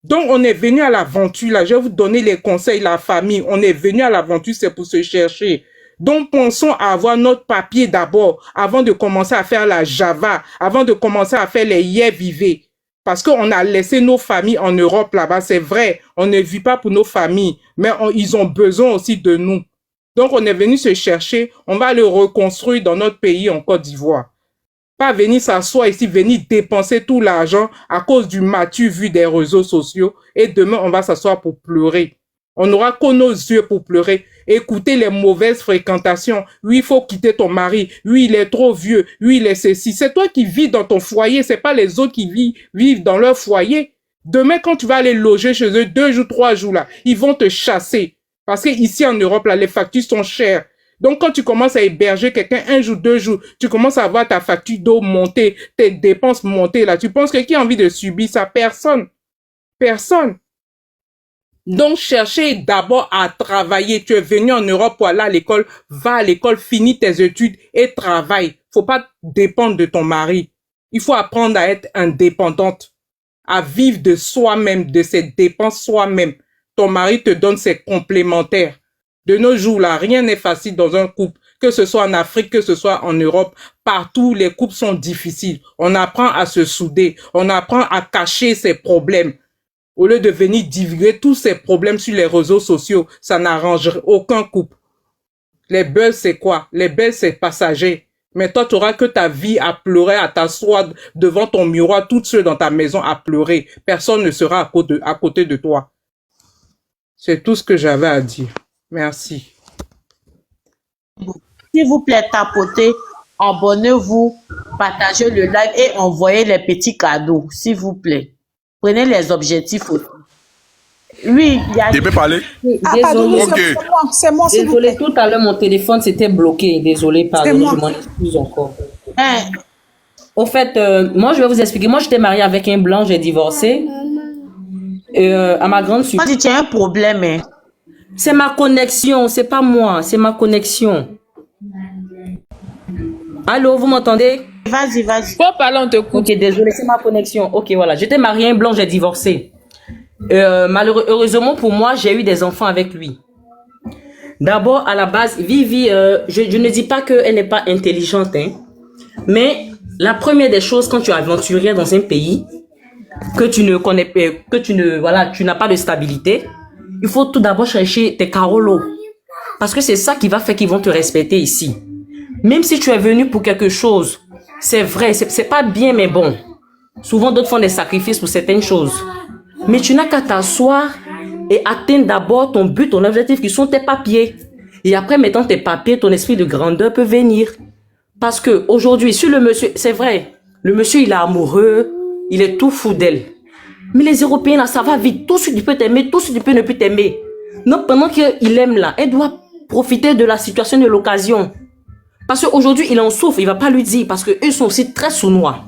Donc, on est venu à l'aventure là. Je vais vous donner les conseils, la famille. On est venu à l'aventure, c'est pour se chercher. Donc, pensons à avoir notre papier d'abord, avant de commencer à faire la Java, avant de commencer à faire les Yé-Vivé. Parce qu'on a laissé nos familles en Europe là-bas, c'est vrai, on ne vit pas pour nos familles, mais ils ont besoin aussi de nous. Donc, on est venu se chercher, on va le reconstruire dans notre pays en Côte d'Ivoire. Pas venir s'asseoir ici, venir dépenser tout l'argent à cause du matu vu des réseaux sociaux, et demain, on va s'asseoir pour pleurer. On n'aura que nos yeux pour pleurer. Écouter les mauvaises fréquentations. Oui, il faut quitter ton mari. Oui, il est trop vieux. Oui, il est ceci. C'est toi qui vis dans ton foyer. C'est pas les autres qui vivent dans leur foyer. Demain, quand tu vas aller loger chez eux 2 jours, 3 jours là, ils vont te chasser. Parce que ici en Europe, là, les factures sont chères. Donc, quand tu commences à héberger quelqu'un 1 jour, 2 jours, tu commences à voir ta facture d'eau monter, tes dépenses monter là. Tu penses que qui a envie de subir ça? Personne. Personne. Donc, cherchez d'abord à travailler. Tu es venu en Europe pour aller à l'école, va à l'école, finis tes études et travaille. Faut pas dépendre de ton mari. Il faut apprendre à être indépendante, à vivre de soi-même, de ses dépenses soi-même. Ton mari te donne ses complémentaires. De nos jours là, rien n'est facile dans un couple, que ce soit en Afrique, que ce soit en Europe. Partout, les couples sont difficiles. On apprend à se souder, on apprend à cacher ses problèmes. Au lieu de venir divulguer tous ces problèmes sur les réseaux sociaux, ça n'arrange aucun couple. Les buzz, c'est quoi? Les buzz, c'est passager. Mais toi, tu auras que ta vie à pleurer, à t'asseoir devant ton miroir, toute seule dans ta maison à pleurer. Personne ne sera à côté de toi. C'est tout ce que j'avais à dire. Merci. S'il vous plaît, tapotez, abonnez-vous, partagez le live et envoyez les petits cadeaux, s'il vous plaît. Prenez les objectifs aussi. Oui, il y a... Je peux parler? Ah, pardon, Désolée. Ok. c'est moi, s'il vous Désolée, plaît. tout à l'heure, mon téléphone s'était bloqué. Désolée, C'est pardon, moi. je m'en excuse encore. Hein, Au fait, moi, je vais vous expliquer. Moi, j'étais mariée avec un blanc, j'ai divorcé. À ma grande moi, surprise, je dis, tu as un problème, hein. c'est ma connexion, c'est pas moi, c'est ma connexion. Allô, vous m'entendez? Vas-y, vas-y. Faut parler, on te coupe. Ok, désolé, c'est ma connexion. Ok, voilà. J'étais mariée un blanc, j'ai divorcé. Heureusement pour moi, j'ai eu des enfants avec lui. D'abord, à la base, Vivi, je ne dis pas qu'elle n'est pas intelligente, hein, mais la première des choses, quand tu es aventurier dans un pays, que tu ne connais pas, que tu n'as pas de stabilité, il faut tout d'abord chercher tes carolos. Parce que c'est ça qui va faire qu'ils vont te respecter ici. Même si tu es venu pour quelque chose, c'est vrai, c'est pas bien, mais bon. Souvent, d'autres font des sacrifices pour certaines choses. Mais tu n'as qu'à t'asseoir et atteindre d'abord ton but, ton objectif, qui sont tes papiers. Et après, mettant tes papiers, ton esprit de grandeur peut venir. Parce que aujourd'hui, sur le monsieur, c'est vrai, le monsieur, il est amoureux, il est tout fou d'elle. Mais les Européens, là, ça va vite. Tout ce qui peut t'aimer, tout ce qui peut ne plus t'aimer. Donc, pendant qu'il aime là, elle doit profiter de la situation, de l'occasion. Parce qu'aujourd'hui, il en souffre, il va pas lui dire, parce qu'eux sont aussi très sournois.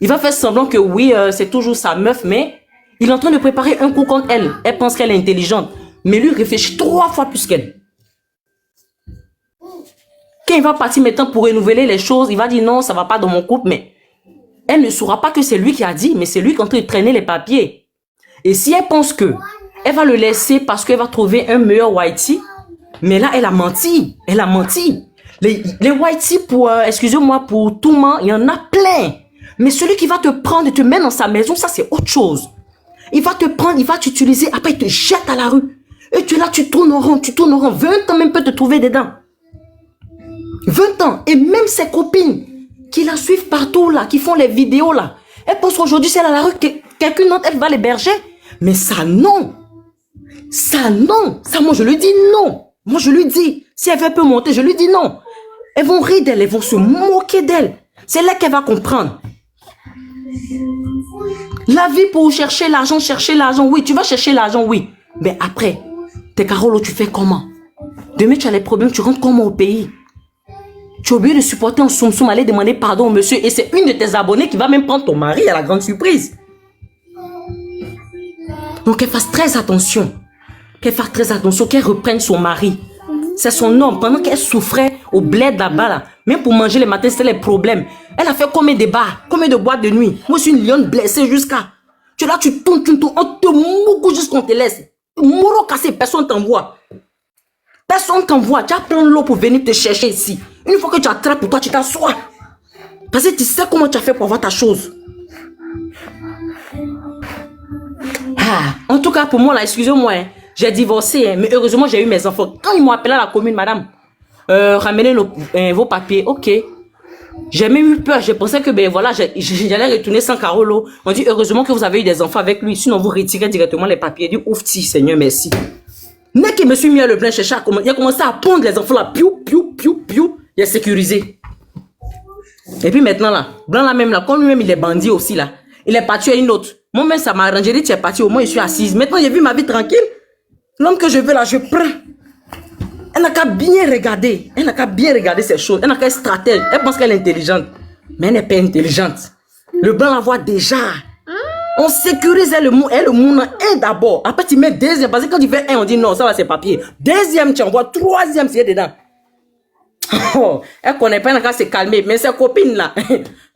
Il va faire semblant que oui, c'est toujours sa meuf, mais il est en train de préparer un coup contre elle. Elle pense qu'elle est intelligente, mais lui réfléchit 3 fois plus qu'elle. Quand il va partir maintenant pour renouveler les choses, il va dire non, ça va pas dans mon couple, mais elle ne saura pas que c'est lui qui a dit, mais c'est lui qui est en train de traîner les papiers. Et si elle pense que elle va le laisser parce qu'elle va trouver un meilleur whitey, mais là, elle a menti. Elle a menti. Les whitey pour, excusez-moi, pour tout le monde, il y en a plein. Mais celui qui va te prendre et te mettre dans sa maison, ça c'est autre chose. Il va te prendre, il va t'utiliser, après il te jette à la rue. Et tu es là, tu tournes en rond, 20 ans même peut te trouver dedans. 20 ans. Et même ses copines qui la suivent partout là, qui font les vidéos là, elles pensent qu'aujourd'hui c'est à la rue, quelqu'une d'autre, elle va l'héberger. Mais ça non. Ça non. Ça moi je lui dis non. Moi je lui dis, si elle veut un peu monter, je lui dis non. Elles vont rire d'elle, elles vont se moquer d'elle. C'est là qu'elle va comprendre. La vie pour chercher l'argent, oui, tu vas chercher l'argent, oui. Mais après, tes carolos, tu fais comment? Demain, tu as les problèmes, tu rentres comment au pays? Tu as oublié de supporter en soum-soum, aller demander pardon au monsieur, et c'est une de tes abonnés qui va même prendre ton mari à la grande surprise. Donc, qu'elle fasse très attention. Qu'elle fasse très attention, qu'elle reprenne son mari. C'est son homme. Pendant qu'elle souffrait au bled là-bas, là, même pour manger le matin, c'était les problèmes. Elle a fait combien de bars, combien de boîtes de nuit. Moi, je suis une lionne blessée jusqu'à... Tu es là, tu tournes, on te mouille jusqu'on te laisse. Moro cassé, personne t'envoie. Personne t'envoie. Tu as plein de l'eau pour venir te chercher ici. Une fois que tu attrapes pour toi, tu t'assois. Parce que tu sais comment tu as fait pour avoir ta chose. En tout cas, pour moi, là, excusez-moi, hein, j'ai divorcé, hein, mais heureusement, j'ai eu mes enfants. Quand ils m'ont appelé à la commune, madame, ramenez vos papiers, ok. J'ai même eu peur, je pensais que, ben voilà, j'allais retourner sans Carolo. On dit, heureusement que vous avez eu des enfants avec lui, sinon vous retirez directement les papiers. Il dit, ouf, Seigneur, merci. Dès que je me suis mis à le plein chercher, il a commencé à pondre les enfants là, piou, piou, piou, piou, il a sécurisé. Et puis maintenant là, blanc là même là, comme lui-même il est bandit aussi là, il est parti à une autre. Moi-même ça m'a arrangé, j'ai dit, tu es parti, au moins je suis assise. Maintenant j'ai vu ma vie tranquille. L'homme que je veux là, je prends. Elle n'a qu'à bien regarder. Elle n'a qu'à bien regarder ces choses. Elle n'a qu'à être stratège. Elle pense qu'elle est intelligente. Mais elle n'est pas intelligente. Le blanc la voit déjà. On sécurise le monde un d'abord. Après tu mets deuxième. Parce que quand tu fais un, on dit non, ça va c'est papier. Deuxième, tu envoies. Troisième, c'est dedans. Oh, elle connaît pas, elle n'a qu'à se calmer. Mais ses copines là,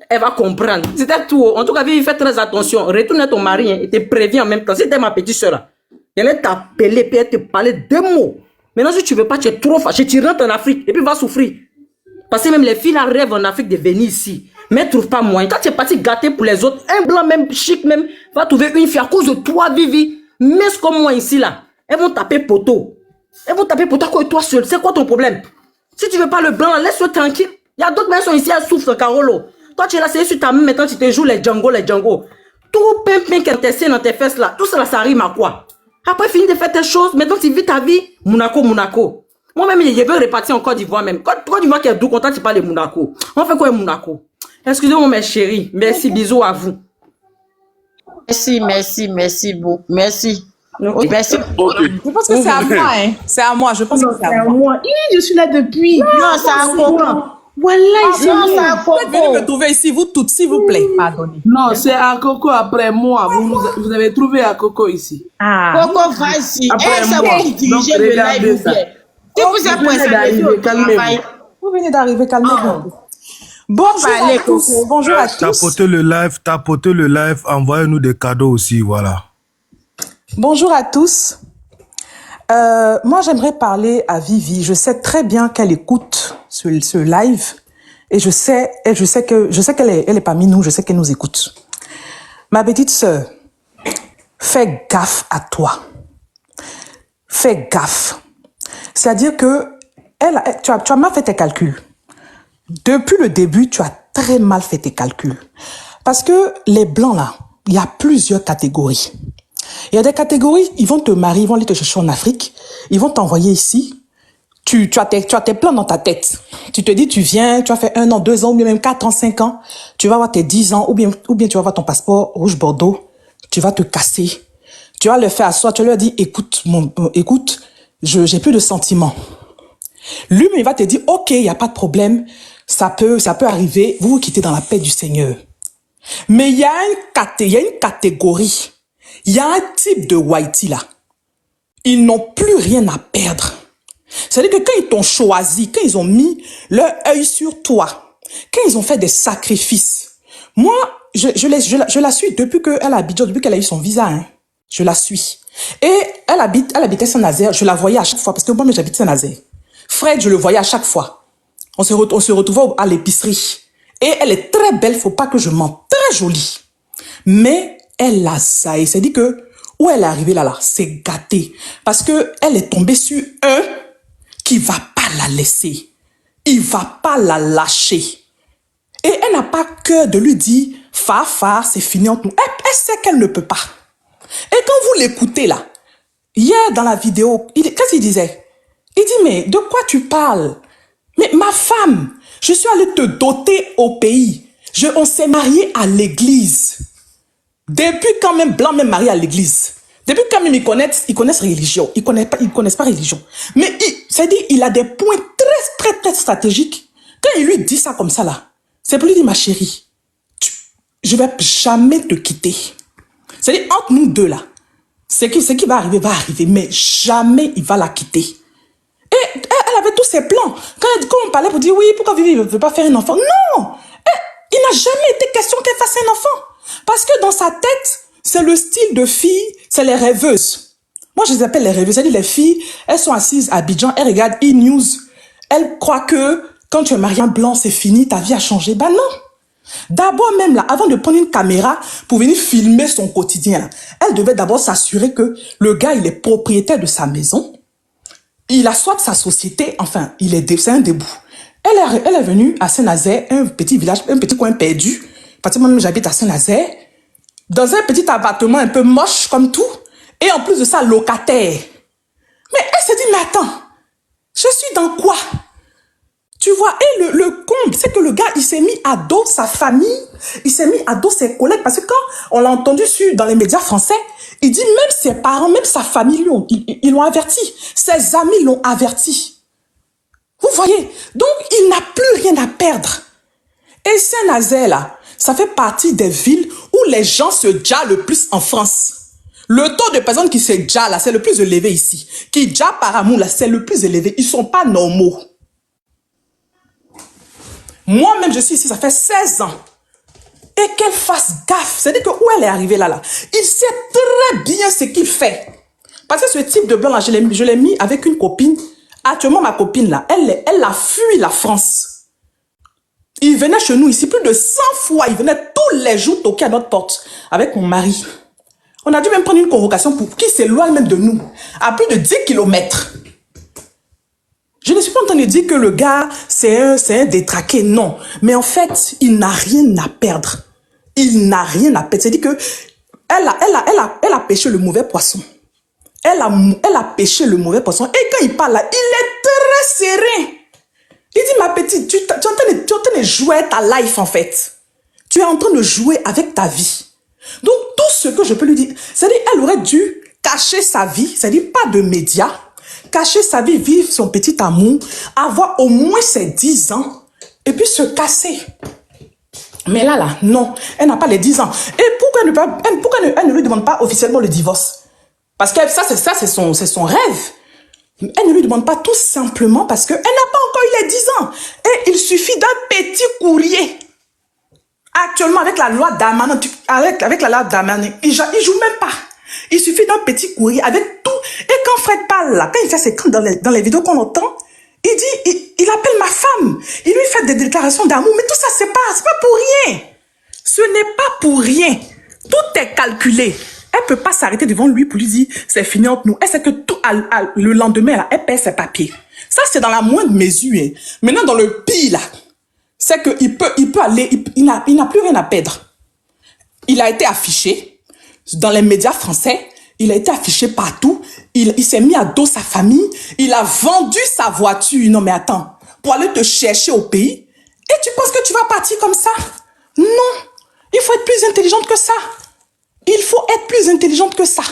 elle va comprendre. C'était tout. En tout cas, fais très attention. Retourne à ton mari et te préviens en même temps. C'était ma petite soeur là. Elle allait t'appeler et elle te parler 2 mots. Maintenant, si tu veux pas, tu es trop fâché, tu rentres en Afrique et puis va souffrir. Parce que même les filles là rêvent en Afrique de venir ici. Mais ne trouvent pas moyen. Quand tu es parti gâter pour les autres, un blanc même chic même va trouver une fille à cause de toi, Vivi. Mais c'est comme moi ici là. Elles vont taper poteau. Elles vont taper poteau que toi seul. C'est quoi ton problème? Si tu veux pas le blanc, laisse-le tranquille. Il y a d'autres personnes ici, elles souffrent, Carolo. Toi, tu es là, c'est sur ta main, maintenant tu te joues les Django. Tout pimpin qui est dans tes fesses là, tout ça là, ça rime à quoi? Après, fini de faire tes choses, maintenant tu vis ta vie, Monaco. Moi-même, je veux repartir en Côte d'Ivoire même. Côte d'Ivoire qui est doux, content, tu parles de Monaco. On fait quoi Monaco? Excusez-moi mes chéris, merci, bisous à vous. Merci beaucoup, merci. Ok, ben c'est... Ok. Je pense que c'est à moi, hein. C'est à moi, je pense que c'est à moi. Moi, je suis là depuis. Non, c'est à Coco. Voilà, Non, c'est à Vous êtes venu me Coco. trouver ici, vous toutes, s'il vous plaît. Pardonnez. Non, c'est à Coco après moi. Vous avez trouvé à Coco ici. Coco, vas-y. Après C'est moi. vous qui Donc, dirigez le regardez live. ça. Si vous êtes Vous venez pressé d'arriver, de calmez-vous. travail, Vous venez d'arriver, calmez-vous. Bonjour parler, à tous. Coco. Bonjour à tous. Tapotez le live, envoyez-nous des cadeaux aussi, voilà. Bonjour à tous. Moi, j'aimerais parler à Vivi. Je sais très bien qu'elle écoute ce live et je sais qu'elle est parmi nous. Je sais qu'elle nous écoute. Ma petite sœur, fais gaffe à toi. Fais gaffe. C'est-à-dire que tu as mal fait tes calculs. Depuis le début, tu as très mal fait tes calculs. Parce que les blancs là, il y a plusieurs catégories. Il y a des catégories, ils vont te marier, ils vont aller te chercher en Afrique, ils vont t'envoyer ici. Tu as tes plans dans ta tête. Tu te dis, tu viens, tu as fait 1 an, 2 ans, ou bien même 4 ans, 5 ans. Tu vas avoir tes 10 ans, ou bien tu vas avoir ton passeport rouge bordeaux. Tu vas te casser. Tu vas le faire à soi. Tu leur dis, écoute, j'ai plus de sentiments. Lui, il va te dire, ok, il n'y a pas de problème. Ça peut arriver. Vous vous quittez dans la paix du Seigneur. Mais il y a une catégorie. Il y a un type de Whitey là. Ils n'ont plus rien à perdre. C'est-à-dire que quand ils t'ont choisi, quand ils ont mis leur œil sur toi, quand ils ont fait des sacrifices, moi, je la suis depuis qu'elle a Abidjan, depuis qu'elle a eu son visa, hein. Je la suis. Et elle habitait Saint-Nazaire, je la voyais à chaque fois, parce que moi, j'habite Saint-Nazaire. Fred, je le voyais à chaque fois. On se retrouvait à l'épicerie. Et elle est très belle, faut pas que je mente, très jolie. Mais elle a ça, et c'est dit que où elle est arrivée là, c'est gâté. Parce que elle est tombée sur un qui va pas la laisser. Il va pas la lâcher. Et elle n'a pas cœur de lui dire, Fa, c'est fini entre nous. Elle sait qu'elle ne peut pas. Et quand vous l'écoutez là, hier dans la vidéo, qu'est-ce qu'il disait? Il dit, mais de quoi tu parles? Mais ma femme, je suis allée te doter au pays. On s'est mariés à l'église. Depuis quand même Blanc même marié à l'église. Depuis quand même ils connaissent religion. Ils connaissent pas religion. Mais c'est-à-dire, il a des points très stratégiques. Quand il lui dit ça comme ça là, c'est pour lui dire, ma chérie, je vais jamais te quitter. C'est-à-dire, entre nous deux là, ce qui va arriver, mais jamais il va la quitter. Et elle avait tous ses plans. Quand on parlait pour dire, oui, pourquoi Vivi ne veut pas faire un enfant? Non! Il n'a jamais été question qu'elle fasse un enfant. Parce que dans sa tête, c'est le style de fille, c'est les rêveuses. Moi, je les appelle les rêveuses. C'est-à-dire, les filles, elles sont assises à Abidjan, elles regardent E-News. Elles croient que quand tu es marié en blanc, c'est fini, ta vie a changé. Ben non. D'abord même là, avant de prendre une caméra pour venir filmer son quotidien, elle devait d'abord s'assurer que le gars, il est propriétaire de sa maison. Il a soit sa société, enfin, c'est un debout. Elle est venue à Saint-Nazaire, un petit village, un petit coin perdu. Parce que moi-même, j'habite à Saint-Nazaire. Dans un petit appartement un peu moche comme tout. Et en plus de ça, locataire. Mais elle s'est dit, mais attends, je suis dans quoi? Tu vois, et le comble, c'est que le gars, il s'est mis à dos sa famille, il s'est mis à dos ses collègues, parce que quand on l'a entendu dans les médias français, il dit même ses parents, même sa famille, ils l'ont averti. Ses amis l'ont averti. Vous voyez? Donc, il n'a plus rien à perdre. Et Saint-Nazaire, là, ça fait partie des villes où les gens se jarent le plus en France. Le taux de personnes qui se jarent, là, c'est le plus élevé ici. Qui jarent par amour, là, c'est le plus élevé. Ils sont pas normaux. Moi-même, je suis ici, ça fait 16 ans. Et qu'elle fasse gaffe. C'est-à-dire que où elle est arrivée là, il sait très bien ce qu'il fait. Parce que ce type de blanc là, je l'ai mis avec une copine. Actuellement, ma copine là, elle a fui la France. Il venait chez nous ici plus de 100 fois. Il venait tous les jours toquer à notre porte avec mon mari. On a dû même prendre une convocation pour qu'il s'éloigne même de nous. À plus de 10 kilomètres. Je ne suis pas en train de dire que le gars, c'est un détraqué, non. Mais en fait, il n'a rien à perdre. Il n'a rien à perdre. C'est-à-dire que elle a pêché le mauvais poisson. Elle a pêché le mauvais poisson. Et quand il parle là, il est très serré. Il dit, ma petite, tu es en train de jouer ta life, en fait. Tu es en train de jouer avec ta vie. Donc, tout ce que je peux lui dire, c'est-à-dire, elle aurait dû cacher sa vie, c'est-à-dire pas de médias, cacher sa vie, vivre son petit amour, avoir au moins ses 10 ans, et puis se casser. Mais là, non, elle n'a pas les 10 ans. Et pourquoi elle ne lui demande pas officiellement le divorce? Parce que ça, c'est son rêve. Elle ne lui demande pas tout simplement parce qu'elle n'a pas encore eu les 10 ans. Et il suffit d'un petit courrier. Actuellement, avec la loi Darmanin, avec la loi Darmanin, il joue même pas. Il suffit d'un petit courrier avec tout. Et quand Fred parle là, quand il fait ses craintes dans les vidéos qu'on entend, il dit, il appelle ma femme. Il lui fait des déclarations d'amour. Mais tout ça, c'est pas pour rien. Ce n'est pas pour rien. Tout est calculé. Elle peut pas s'arrêter devant lui pour lui dire, c'est fini entre nous. Elle sait que tout, le lendemain, là, elle perd ses papiers. Ça, c'est dans la moindre mesure. Hein. Maintenant, dans le pire, là, c'est qu'il peut aller, il n'a plus rien à perdre. Il a été affiché dans les médias français. Il a été affiché partout. Il s'est mis à dos sa famille. Il a vendu sa voiture. Non, mais attends. Pour aller te chercher au pays. Et tu penses que tu vas partir comme ça? Non. Il faut être plus intelligente que ça. Il faut être plus intelligente que ça.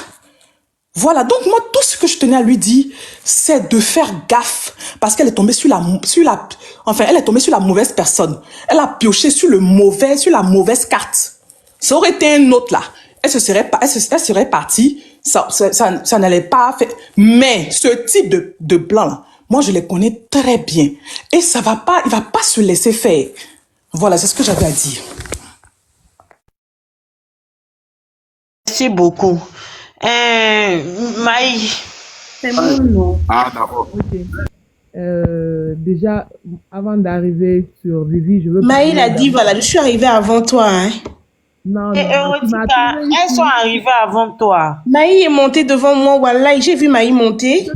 Voilà. Donc, moi, tout ce que je tenais à lui dire, c'est de faire gaffe. Parce qu'elle est tombée elle est tombée sur la mauvaise personne. Elle a pioché sur la mauvaise carte. Ça aurait été un autre, là. Elle serait partie. Ça n'allait pas faire. Mais ce type de blanc-là, moi, je les connais très bien. Et il va pas se laisser faire. Voilà, c'est ce que j'avais à dire. Merci beaucoup. Maï. C'est mon nom. Ah, d'accord. Ok. Déjà, avant d'arriver sur Vivi, je veux... Maï a dit, voilà, je suis arrivée avant toi. Hein. Non, Et Erotica, elles sont arrivées avant toi. Maï est montée devant moi, Wallah, j'ai vu Maï monter.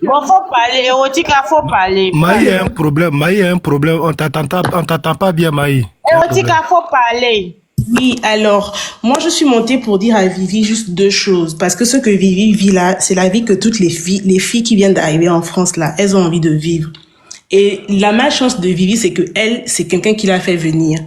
Bon, faut parler, Erotica, faut parler. Maï a un problème, on t'entend pas bien, Maï. Erotica, faut parler. Oui, alors, moi je suis montée pour dire à Vivi juste deux choses. Parce que ce que Vivi vit là, c'est la vie que toutes les filles qui viennent d'arriver en France là, elles ont envie de vivre. Et la malchance de Vivi, c'est que elle, c'est quelqu'un qui l'a fait venir.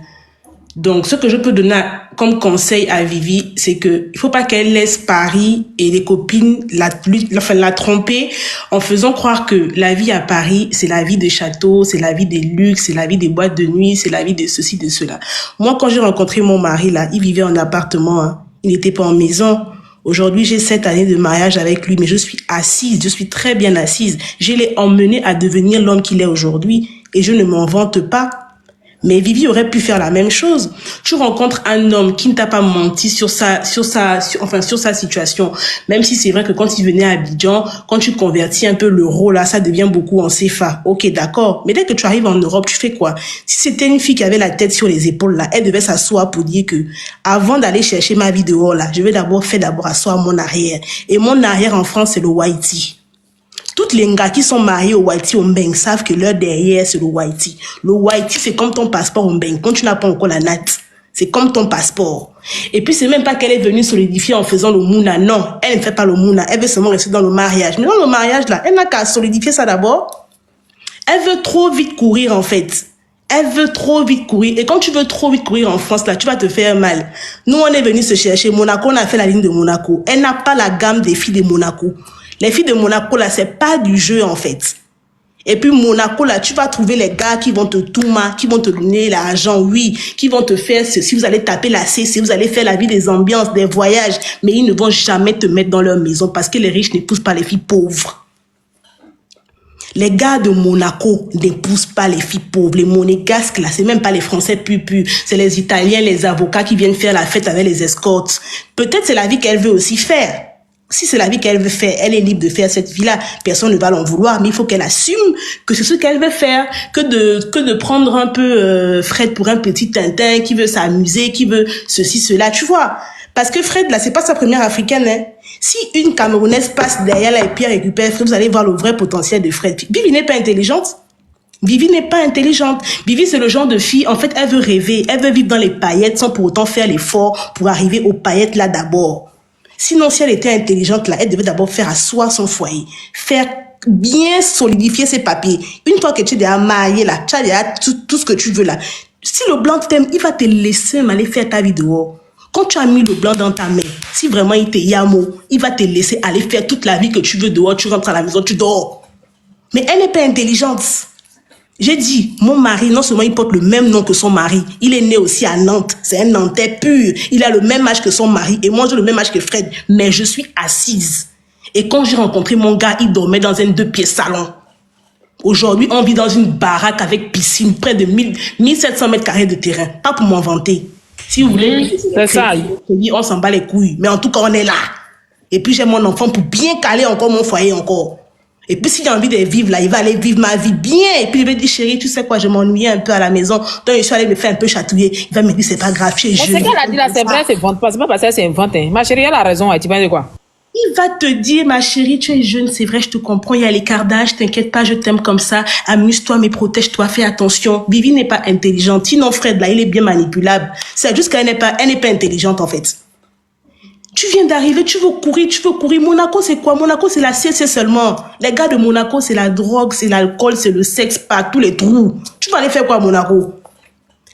Donc, ce que je peux donner comme conseil à Vivi, c'est que il faut pas qu'elle laisse Paris et les copines la tromper en faisant croire que la vie à Paris, c'est la vie des châteaux, c'est la vie des luxes, c'est la vie des boîtes de nuit, c'est la vie de ceci, de cela. Moi, quand j'ai rencontré mon mari, là, il vivait en appartement, hein. Il n'était pas en maison. Aujourd'hui, j'ai 7 années de mariage avec lui, mais je suis assise, je suis très bien assise. Je l'ai emmené à devenir l'homme qu'il est aujourd'hui et je ne m'en vante pas. Mais Vivi aurait pu faire la même chose. Tu rencontres un homme qui ne t'a pas menti sur sa situation. Même si c'est vrai que quand il venait à Abidjan, quand tu convertis un peu l'euro, là, ça devient beaucoup en CFA. Ok, d'accord. Mais dès que tu arrives en Europe, tu fais quoi? Si c'était une fille qui avait la tête sur les épaules, là, elle devait s'asseoir pour dire que, avant d'aller chercher ma vie dehors, là, je vais d'abord asseoir mon arrière. Et mon arrière en France, c'est le Whitey. Toutes les gars qui sont mariés au Whitey, au Mbeng, savent que leur derrière, c'est le Whitey. Le Whitey, c'est comme ton passeport au Mbeng. Quand tu n'as pas encore la natte, c'est comme ton passeport. Et puis, c'est même pas qu'elle est venue solidifier en faisant le mouna. Non, elle ne fait pas le mouna. Elle veut seulement rester dans le mariage. Mais dans le mariage, là, elle n'a qu'à solidifier ça d'abord. Elle veut trop vite courir, en fait. Elle veut trop vite courir. Et quand tu veux trop vite courir en France, là, tu vas te faire mal. Nous, on est venu se chercher Monaco. On a fait la ligne de Monaco. Elle n'a pas la gamme des filles de Monaco. Les filles de Monaco, là, c'est pas du jeu, en fait. Et puis, Monaco, là, tu vas trouver les gars qui vont te qui vont te donner l'argent, oui, qui vont te faire ceci, vous allez taper la C, si vous allez faire la vie des ambiances, des voyages, mais ils ne vont jamais te mettre dans leur maison parce que les riches n'épousent pas les filles pauvres. Les gars de Monaco n'épousent pas les filles pauvres. Les monégasques, là, c'est même pas les Français pupus. C'est les Italiens, les avocats qui viennent faire la fête avec les escortes. Peut-être c'est la vie qu'elle veut aussi faire. Si c'est la vie qu'elle veut faire, elle est libre de faire cette vie-là. Personne ne va l'en vouloir, mais il faut qu'elle assume que c'est ce qu'elle veut faire, que de prendre un peu Fred pour un petit Tintin qui veut s'amuser, qui veut ceci, cela, tu vois. Parce que Fred, là, c'est pas sa première africaine, hein. Si une Camerounaise passe derrière là et puis récupère Fred, vous allez voir le vrai potentiel de Fred. Vivi n'est pas intelligente. Vivi n'est pas intelligente. Vivi, c'est le genre de fille, en fait, elle veut rêver, elle veut vivre dans les paillettes sans pour autant faire l'effort pour arriver aux paillettes là d'abord. Sinon, si elle était intelligente, là, elle devait d'abord faire asseoir son foyer, faire bien solidifier ses papiers. Une fois que tu es déjà marié, là, tu as déjà tout ce que tu veux, là. Si le blanc t'aime, il va te laisser aller faire ta vie dehors. Quand tu as mis le blanc dans ta main, si vraiment il te yamo, il va te laisser aller faire toute la vie que tu veux dehors, tu rentres à la maison, tu dors. Mais elle n'est pas intelligente. J'ai dit, mon mari, non seulement il porte le même nom que son mari, il est né aussi à Nantes, c'est un Nantais pur, il a le même âge que son mari et moi j'ai le même âge que Fred, mais je suis assise. Et quand j'ai rencontré mon gars, il dormait dans un 2 pieds salon. Aujourd'hui, on vit dans une baraque avec piscine, près de 1700 mètres carrés de terrain. Pas pour m'inventer. Si vous voulez, c'est ça. On s'en bat les couilles. Mais en tout cas, on est là. Et puis, j'ai mon enfant pour bien caler encore mon foyer encore. Et puis, si j'ai envie de vivre là, il va aller vivre ma vie bien. Et puis, il va dire, chérie, tu sais quoi, je m'ennuyais un peu à la maison. Donc, je suis allée me faire un peu chatouiller. Il va me dire, c'est pas grave, tu es jeune. Ce qu'elle a dit là, c'est vrai, c'est vente pas. C'est pas parce que c'est invente. Ma chérie, elle a raison. Tu penses de quoi? Il va te dire, ma chérie, tu es jeune, c'est vrai, je te comprends, il y a l'écart d'âge, t'inquiète pas, je t'aime comme ça, amuse-toi, mais protège-toi, fais attention. Vivi n'est pas intelligente, sinon Fred, là, il est bien manipulable. C'est juste qu'elle n'est pas intelligente, en fait. Tu viens d'arriver, tu veux courir. Monaco, c'est quoi? Monaco, c'est la CC seulement. Les gars de Monaco, c'est la drogue, c'est l'alcool, c'est le sexe, pas tous les trous. Tu vas aller faire quoi à Monaco?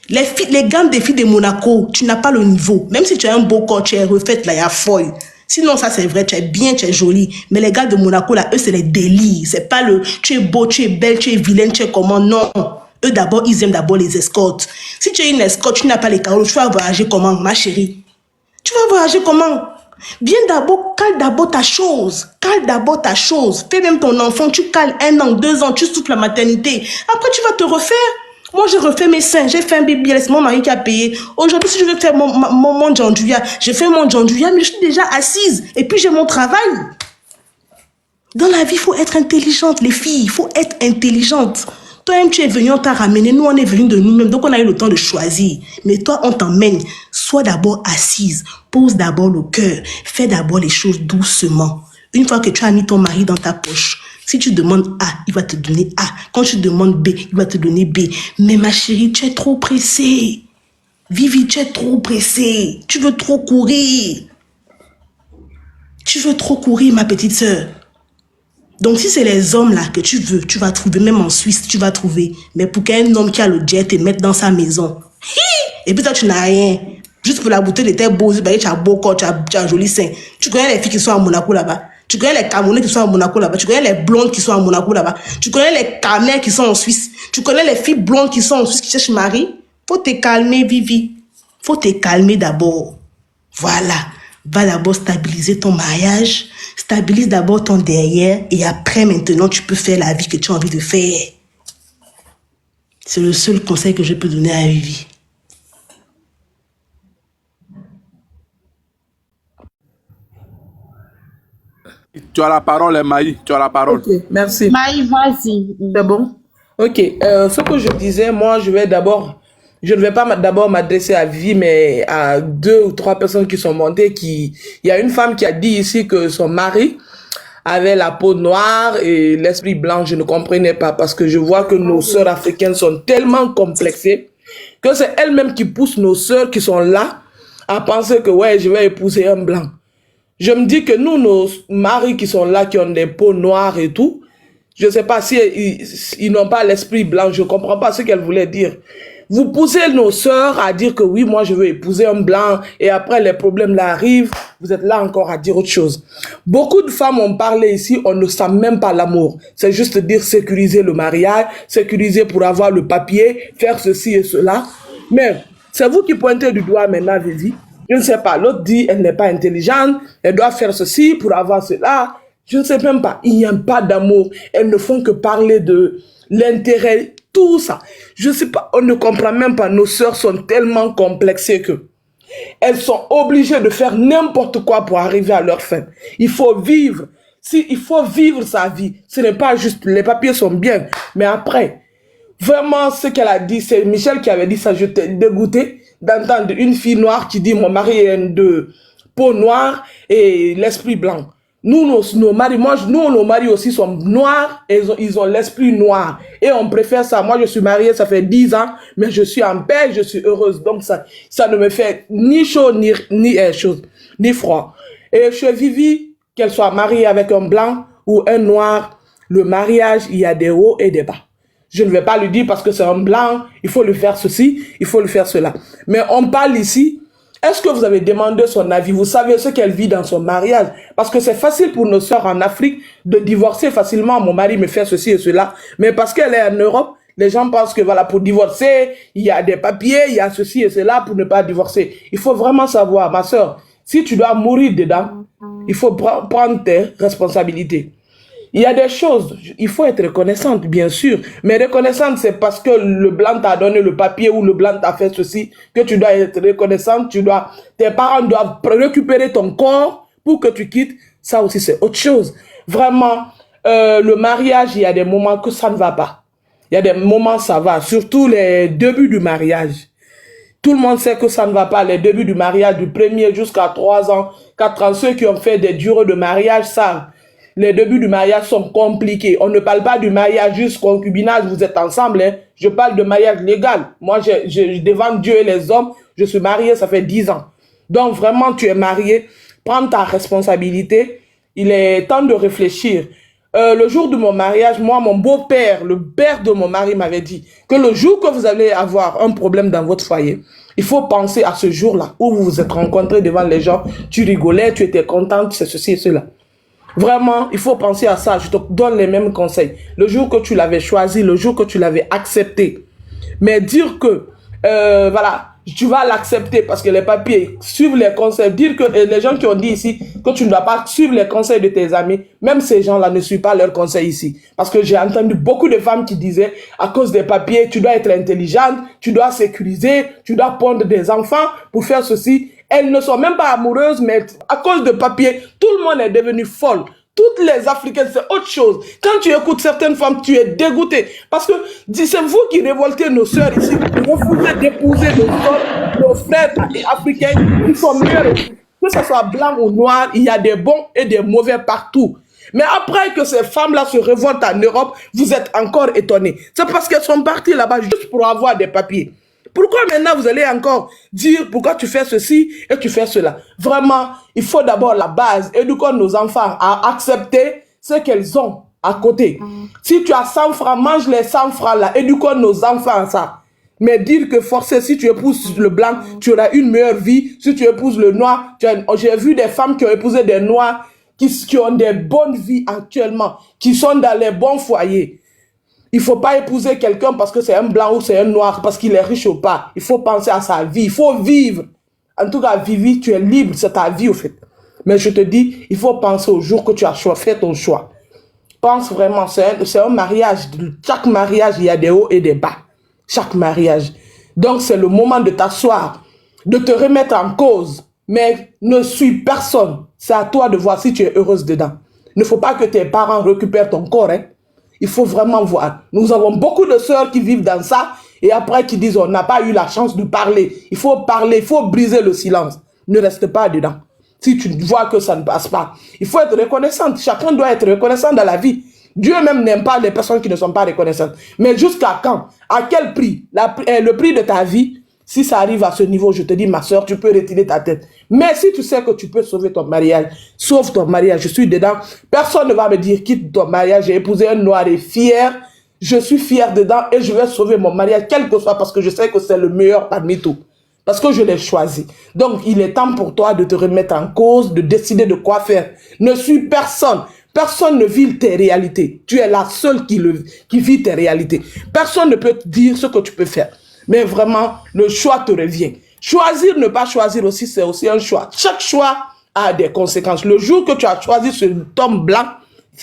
Les gammes des filles de Monaco, tu n'as pas le niveau. Même si tu as un beau corps, tu es refaite, là, il y a folle. Sinon, ça, c'est vrai, tu es bien, tu es jolie. Mais les gars de Monaco, là, eux, c'est les délires. C'est pas le tu es beau, tu es belle, tu es vilaine, tu es comment. Non. Eux, d'abord, ils aiment d'abord les escortes. Si tu es une escorte, tu n'as pas les carreaux, tu vas voyager comment, ma chérie? Tu vas voyager comment? Viens d'abord, cale d'abord ta chose. Cale d'abord ta chose. Fais même ton enfant, tu cales 1 an, 2 ans, tu souffles la maternité. Après, tu vas te refaire. Moi, j'ai refait mes seins, j'ai fait un bébé, c'est mon mari qui a payé. Aujourd'hui, si je veux faire mon Djanduya, je fais mon Djanduya, mais je suis déjà assise. Et puis, j'ai mon travail. Dans la vie, il faut être intelligente, les filles. Il faut être intelligente. Toi-même, tu es venu, on t'a ramené. Nous, on est venu de nous-mêmes. Donc, on a eu le temps de choisir. Mais toi, on t'emmène. Sois d'abord assise. Pose d'abord le cœur. Fais d'abord les choses doucement. Une fois que tu as mis ton mari dans ta poche, si tu demandes A, il va te donner A. Quand tu demandes B, il va te donner B. Mais ma chérie, tu es trop pressée. Vivi, tu es trop pressée. Tu veux trop courir. Tu veux trop courir, ma petite sœur. Donc, si c'est les hommes là que tu veux, tu vas trouver, même en Suisse, tu vas trouver. Mais pour qu'un homme qui a le jet te mette dans sa maison, et puis toi, tu n'as rien. Juste pour la bouteille de tes beaux yeux, tu as beau corps, tu as un joli sein. Tu connais les filles qui sont à Monaco là-bas. Tu connais les Camerounais qui sont à Monaco là-bas. Tu connais les blondes qui sont à Monaco là-bas. Tu connais les Canets qui sont en Suisse. Tu connais les filles blondes qui sont en Suisse qui cherchent mari. Faut te calmer, Vivi. Faut te calmer d'abord. Voilà. Va d'abord stabiliser ton mariage. Stabilise d'abord ton derrière. Et après, maintenant, tu peux faire la vie que tu as envie de faire. C'est le seul conseil que je peux donner à Vivi. Tu as la parole, Maï. Tu as la parole. Ok, merci. Maï, vas-y. C'est bon? Ok, ce que je disais, moi, je ne vais pas d'abord m'adresser à Vivi, mais à 2 ou 3 personnes qui sont montées. Il y a une femme qui a dit ici que son mari avait la peau noire et l'esprit blanc. Je ne comprenais pas parce que je vois que nos sœurs africaines sont tellement complexées que c'est elles-mêmes qui poussent nos sœurs qui sont là à penser que ouais, je vais épouser un blanc. Je me dis que nous, nos maris qui sont là, qui ont des peaux noires et tout, je ne sais pas si ils n'ont pas l'esprit blanc, je ne comprends pas ce qu'elle voulait dire. Vous poussez nos sœurs à dire que oui, moi je veux épouser un blanc et après les problèmes là arrivent, vous êtes là encore à dire autre chose. Beaucoup de femmes ont parlé ici, on ne sent même pas l'amour. C'est juste dire sécuriser le mariage, sécuriser pour avoir le papier, faire ceci et cela. Mais c'est vous qui pointez du doigt maintenant, Vivi. Je ne sais pas, l'autre dit elle n'est pas intelligente, elle doit faire ceci pour avoir cela. Je ne sais même pas, il n'y a pas d'amour. Elles ne font que parler de l'intérêt, tout ça. Je ne sais pas, on ne comprend même pas. Nos sœurs sont tellement complexées que elles sont obligées de faire n'importe quoi pour arriver à leur fin. Il faut vivre. Il faut vivre sa vie. Ce n'est pas juste, les papiers sont bien, mais après, vraiment ce qu'elle a dit, c'est Michel qui avait dit ça, j'étais dégoûté d'entendre une fille noire qui dit mon mari est de peau noire et l'esprit blanc. Nous, nos maris, nos maris aussi sont noirs et ils ont l'esprit noir. Et on préfère ça. Moi, je suis mariée, ça fait 10 ans, mais je suis en paix, je suis heureuse. Donc, ça ne me fait ni chaud, ni froid. Et chez Vivi, qu'elle soit mariée avec un blanc ou un noir, le mariage, il y a des hauts et des bas. Je ne vais pas lui dire parce que c'est un blanc, il faut lui faire ceci, il faut lui faire cela. Mais on parle ici Est-ce que vous avez demandé son avis? Vous savez ce qu'elle vit dans son mariage? Parce que c'est facile pour nos sœurs en Afrique de divorcer facilement. Mon mari me fait ceci et cela. Mais parce qu'elle est en Europe, les gens pensent que voilà, pour divorcer, il y a des papiers, il y a ceci et cela pour ne pas divorcer. Il faut vraiment savoir, ma sœur, si tu dois mourir dedans, il faut prendre tes responsabilités. Il y a des choses, il faut être reconnaissante, bien sûr. Mais reconnaissante, c'est parce que le blanc t'a donné le papier ou le blanc t'a fait ceci, que tu dois être reconnaissante. Tes parents doivent récupérer ton corps pour que tu quittes. Ça aussi, c'est autre chose. Vraiment, le mariage, il y a des moments que ça ne va pas. Il y a des moments ça va, surtout les débuts du mariage. Tout le monde sait que ça ne va pas, les débuts du mariage, du 1er jusqu'à 3 ans, 4 ans. Ceux qui ont fait des durées de mariage savent. Les débuts du mariage sont compliqués. On ne parle pas du mariage juste concubinage, vous êtes ensemble. Hein. Je parle de mariage légal. Moi, devant Dieu et les hommes, je suis marié, ça fait 10 ans. Donc, vraiment, tu es marié. Prends ta responsabilité. Il est temps de réfléchir. Le jour de mon mariage, moi, mon beau-père, le père de mon mari m'avait dit que le jour que vous allez avoir un problème dans votre foyer, il faut penser à ce jour-là où vous vous êtes rencontrés devant les gens, tu rigolais, tu étais contente, c'est ceci et cela. Vraiment, il faut penser à ça. Je te donne les mêmes conseils. Le jour que tu l'avais choisi, le jour que tu l'avais accepté. Mais dire que, voilà, tu vas l'accepter parce que les papiers suivent les conseils. Dire que les gens qui ont dit ici que tu ne dois pas suivre les conseils de tes amis, même ces gens-là ne suivent pas leurs conseils ici. Parce que j'ai entendu beaucoup de femmes qui disaient, à cause des papiers, tu dois être intelligente, tu dois sécuriser, tu dois pondre des enfants pour faire ceci. Elles ne sont même pas amoureuses, mais à cause de papier, tout le monde est devenu folle. Toutes les Africaines, c'est autre chose. Quand tu écoutes certaines femmes, tu es dégoûté. Parce que c'est vous qui révoltez nos sœurs ici. Vous refusez d'épouser nos frères africains qui sont meilleurs. Que ce soit blanc ou noir, il y a des bons et des mauvais partout. Mais après que ces femmes-là se révoltent en Europe, vous êtes encore étonnés. C'est parce qu'elles sont parties là-bas juste pour avoir des papiers. Pourquoi maintenant vous allez encore dire pourquoi tu fais ceci et tu fais cela? Vraiment, il faut d'abord la base. Éduquons nos enfants à accepter ce qu'elles ont à côté. Si tu as 100 francs, mange les 100 francs là. Éduquons nos enfants à ça. Mais dire que forcément, si tu épouses le blanc, tu auras une meilleure vie. Si tu épouses le noir, j'ai vu des femmes qui ont épousé des noirs qui ont des bonnes vies actuellement, qui sont dans les bons foyers. Il ne faut pas épouser quelqu'un parce que c'est un blanc ou c'est un noir, parce qu'il est riche ou pas. Il faut penser à sa vie. Il faut vivre. En tout cas, Vivi, tu es libre. C'est ta vie, au fait. Mais je te dis, il faut penser au jour que tu as fait ton choix. Pense vraiment, c'est un mariage. Chaque mariage, il y a des hauts et des bas. Chaque mariage. Donc, c'est le moment de t'asseoir, de te remettre en cause. Mais ne suis personne. C'est à toi de voir si tu es heureuse dedans. Il ne faut pas que tes parents récupèrent ton corps, hein. Il faut vraiment voir. Nous avons beaucoup de sœurs qui vivent dans ça et après qui disent on n'a pas eu la chance de parler. Il faut parler, il faut briser le silence. Ne reste pas dedans. Si tu vois que ça ne passe pas, il faut être reconnaissante. Chacun doit être reconnaissant dans la vie. Dieu même n'aime pas les personnes qui ne sont pas reconnaissantes. Mais jusqu'à quand? À quel prix? Le prix de ta vie. Si ça arrive à ce niveau, je te dis, ma soeur, tu peux retirer ta tête. Mais si tu sais que tu peux sauver ton mariage, sauve ton mariage, je suis dedans. Personne ne va me dire, quitte ton mariage, j'ai épousé un noir et fier. Je suis fier dedans et je vais sauver mon mariage, quel que soit, parce que je sais que c'est le meilleur parmi tout. Parce que je l'ai choisi. Donc, il est temps pour toi de te remettre en cause, de décider de quoi faire. Ne suis personne. Personne ne vit tes réalités. Tu es la seule qui vit tes réalités. Personne ne peut te dire ce que tu peux faire. Mais vraiment, le choix te revient. Choisir, ne pas choisir aussi, c'est aussi un choix. Chaque choix a des conséquences. Le jour que tu as choisi ce homme blanc,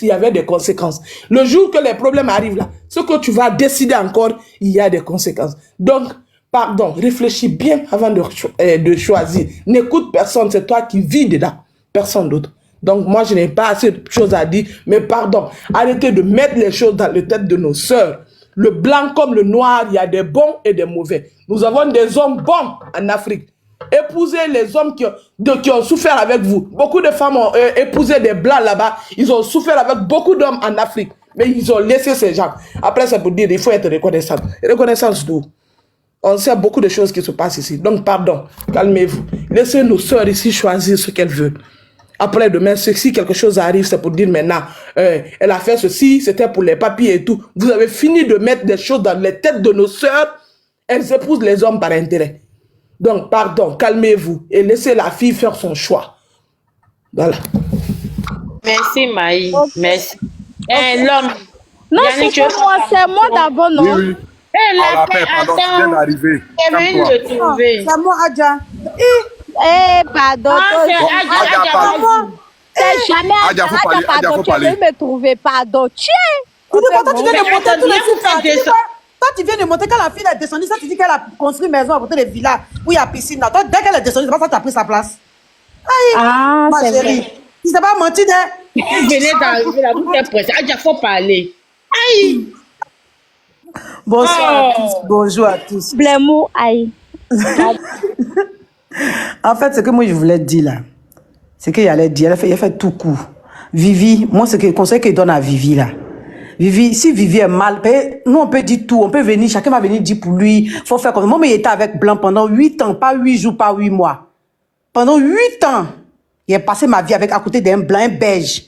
il y avait des conséquences. Le jour que les problèmes arrivent là, ce que tu vas décider encore, il y a des conséquences. Donc, pardon, réfléchis bien avant de choisir. N'écoute personne, c'est toi qui vis dedans, personne d'autre. Donc, moi, je n'ai pas assez de choses à dire, mais pardon, arrêtez de mettre les choses dans la tête de nos sœurs. Le blanc comme le noir, il y a des bons et des mauvais. Nous avons des hommes bons en Afrique. Épousez les hommes qui ont souffert avec vous. Beaucoup de femmes ont épousé des blancs là-bas. Ils ont souffert avec beaucoup d'hommes en Afrique. Mais ils ont laissé ces gens. Après, c'est pour dire, il faut être reconnaissant. Reconnaissance d'où? On sait beaucoup de choses qui se passent ici. Donc, pardon, calmez-vous. Laissez nos sœurs ici choisir ce qu'elles veulent. Après demain, si quelque chose arrive, c'est pour dire maintenant, elle a fait ceci, c'était pour les papiers et tout. Vous avez fini de mettre des choses dans les têtes de nos sœurs. Elles épousent les hommes par intérêt. Donc, pardon, calmez-vous et laissez la fille faire son choix. Voilà. Merci, Maï. Merci. Eh, l'homme. Non, Yannick, c'est moi d'abord, non? Oui, oui. Eh, Ah, la la paix, paix, pardon, tu viens attends. d'arriver. Je viens Calme-toi. de le trouver. C'est moi, Adja. Pardon. Ah, c'est Adja, Adja, parle. C'est jamais Adja, faut parler, Adja, faut tu parler. veux me trouver, pardon. Tiens. Pourtant, tu viens de Mais monter attends, tous les viens vous filles. faire descendre. Toi, tu viens de monter quand la fille est descendue. Ça, tu dis qu'elle a construit une maison à côté des villas où il y a piscine. Là. Toi, dès qu'elle est descendue, c'est pas ça que tu as pris sa place. Aïe, Ah, ma c'est chérie. vrai. Tu sais pas mentir, hein? Vous venez d'arriver là, vous êtes pressé. Adja, faut parler. Aïe. Bonsoir à Oh. tous. Bonjour à tous. Blémo, aïe. En fait, ce que moi je voulais dire là, c'est qu'il allait dire, il a fait tout coup. Vivi, moi, c'est le conseil qu'il donne à Vivi là. Vivi, si Vivi est mal, nous on peut dire tout, on peut venir, chacun va venir dire pour lui, faut faire comme ça. Moi, mais il était avec Blanc pendant 8 ans, pas 8 jours, pas 8 mois. Pendant 8 ans, il a passé ma vie avec à côté d'un blanc, un beige.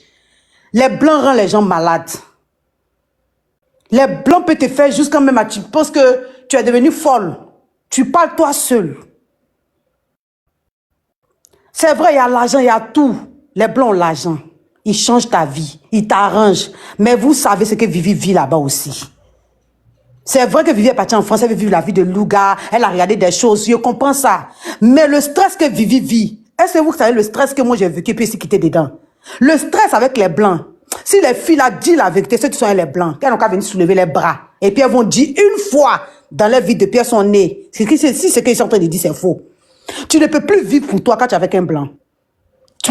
Les blancs rendent les gens malades. Les blancs peuvent te faire jusqu'à même à tu penses que tu es devenue folle. Tu parles toi seul. C'est vrai, il y a l'argent, il y a tout. Les blancs ont l'argent. Ils changent ta vie. Ils t'arrangent. Mais vous savez ce que Vivi vit là-bas aussi. C'est vrai que Vivi est partie en France, elle veut vivre la vie de Louga, elle a regardé des choses, je comprends ça. Mais le stress que Vivi vit, est-ce que vous savez le stress que moi j'ai vécu et puis quitter dedans? Le stress avec les blancs. Si les filles là disent la vérité, ceux qui sont les blancs, elles n'ont qu'à venir soulever les bras. Et puis elles vont dire une fois dans leur vie depuis elles sont nées. Si ce qu'ils sont en train de dire c'est faux. Tu ne peux plus vivre pour toi quand tu es avec un blanc.